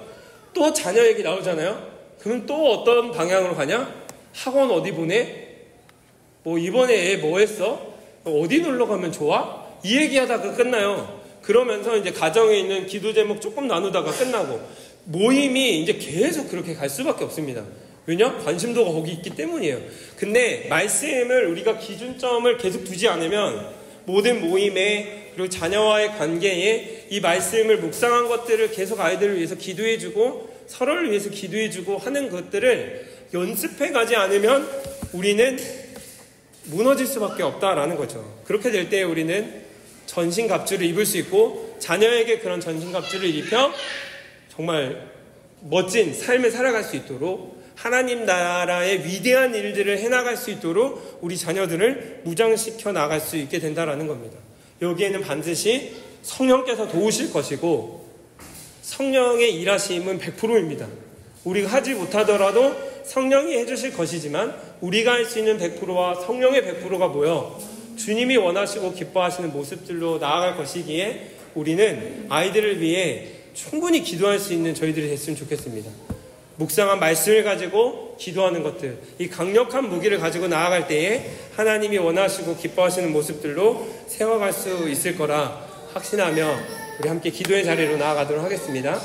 A: 또 자녀 얘기 나오잖아요. 그러면 또 어떤 방향으로 가냐? 학원 어디 보내? 이번에 애 뭐 했어? 어디 놀러 가면 좋아? 이 얘기하다가 끝나요. 그러면서 이제 가정에 있는 기도 제목 조금 나누다가 끝나고 모임이 이제 계속 그렇게 갈 수밖에 없습니다. 왜냐? 관심도가 거기 있기 때문이에요. 근데 말씀을 우리가 기준점을 계속 두지 않으면 모든 모임에 그리고 자녀와의 관계에 이 말씀을 묵상한 것들을 계속 아이들을 위해서 기도해주고 서로를 위해서 기도해주고 하는 것들을 연습해가지 않으면 우리는 무너질 수밖에 없다라는 거죠. 그렇게 될 때 우리는 전신갑주를 입을 수 있고 자녀에게 그런 전신갑주를 입혀 정말 멋진 삶을 살아갈 수 있도록 하나님 나라의 위대한 일들을 해나갈 수 있도록 우리 자녀들을 무장시켜 나갈 수 있게 된다는 겁니다. 여기에는 반드시 성령께서 도우실 것이고 성령의 일하심은 100%입니다. 우리가 하지 못하더라도 성령이 해주실 것이지만 우리가 할 수 있는 100%와 성령의 100%가 뭐예요? 주님이 원하시고 기뻐하시는 모습들로 나아갈 것이기에 우리는 아이들을 위해 충분히 기도할 수 있는 저희들이 됐으면 좋겠습니다. 묵상한 말씀을 가지고 기도하는 것들, 이 강력한 무기를 가지고 나아갈 때에 하나님이 원하시고 기뻐하시는 모습들로 세워갈 수 있을 거라 확신하며 우리 함께 기도의 자리로 나아가도록 하겠습니다.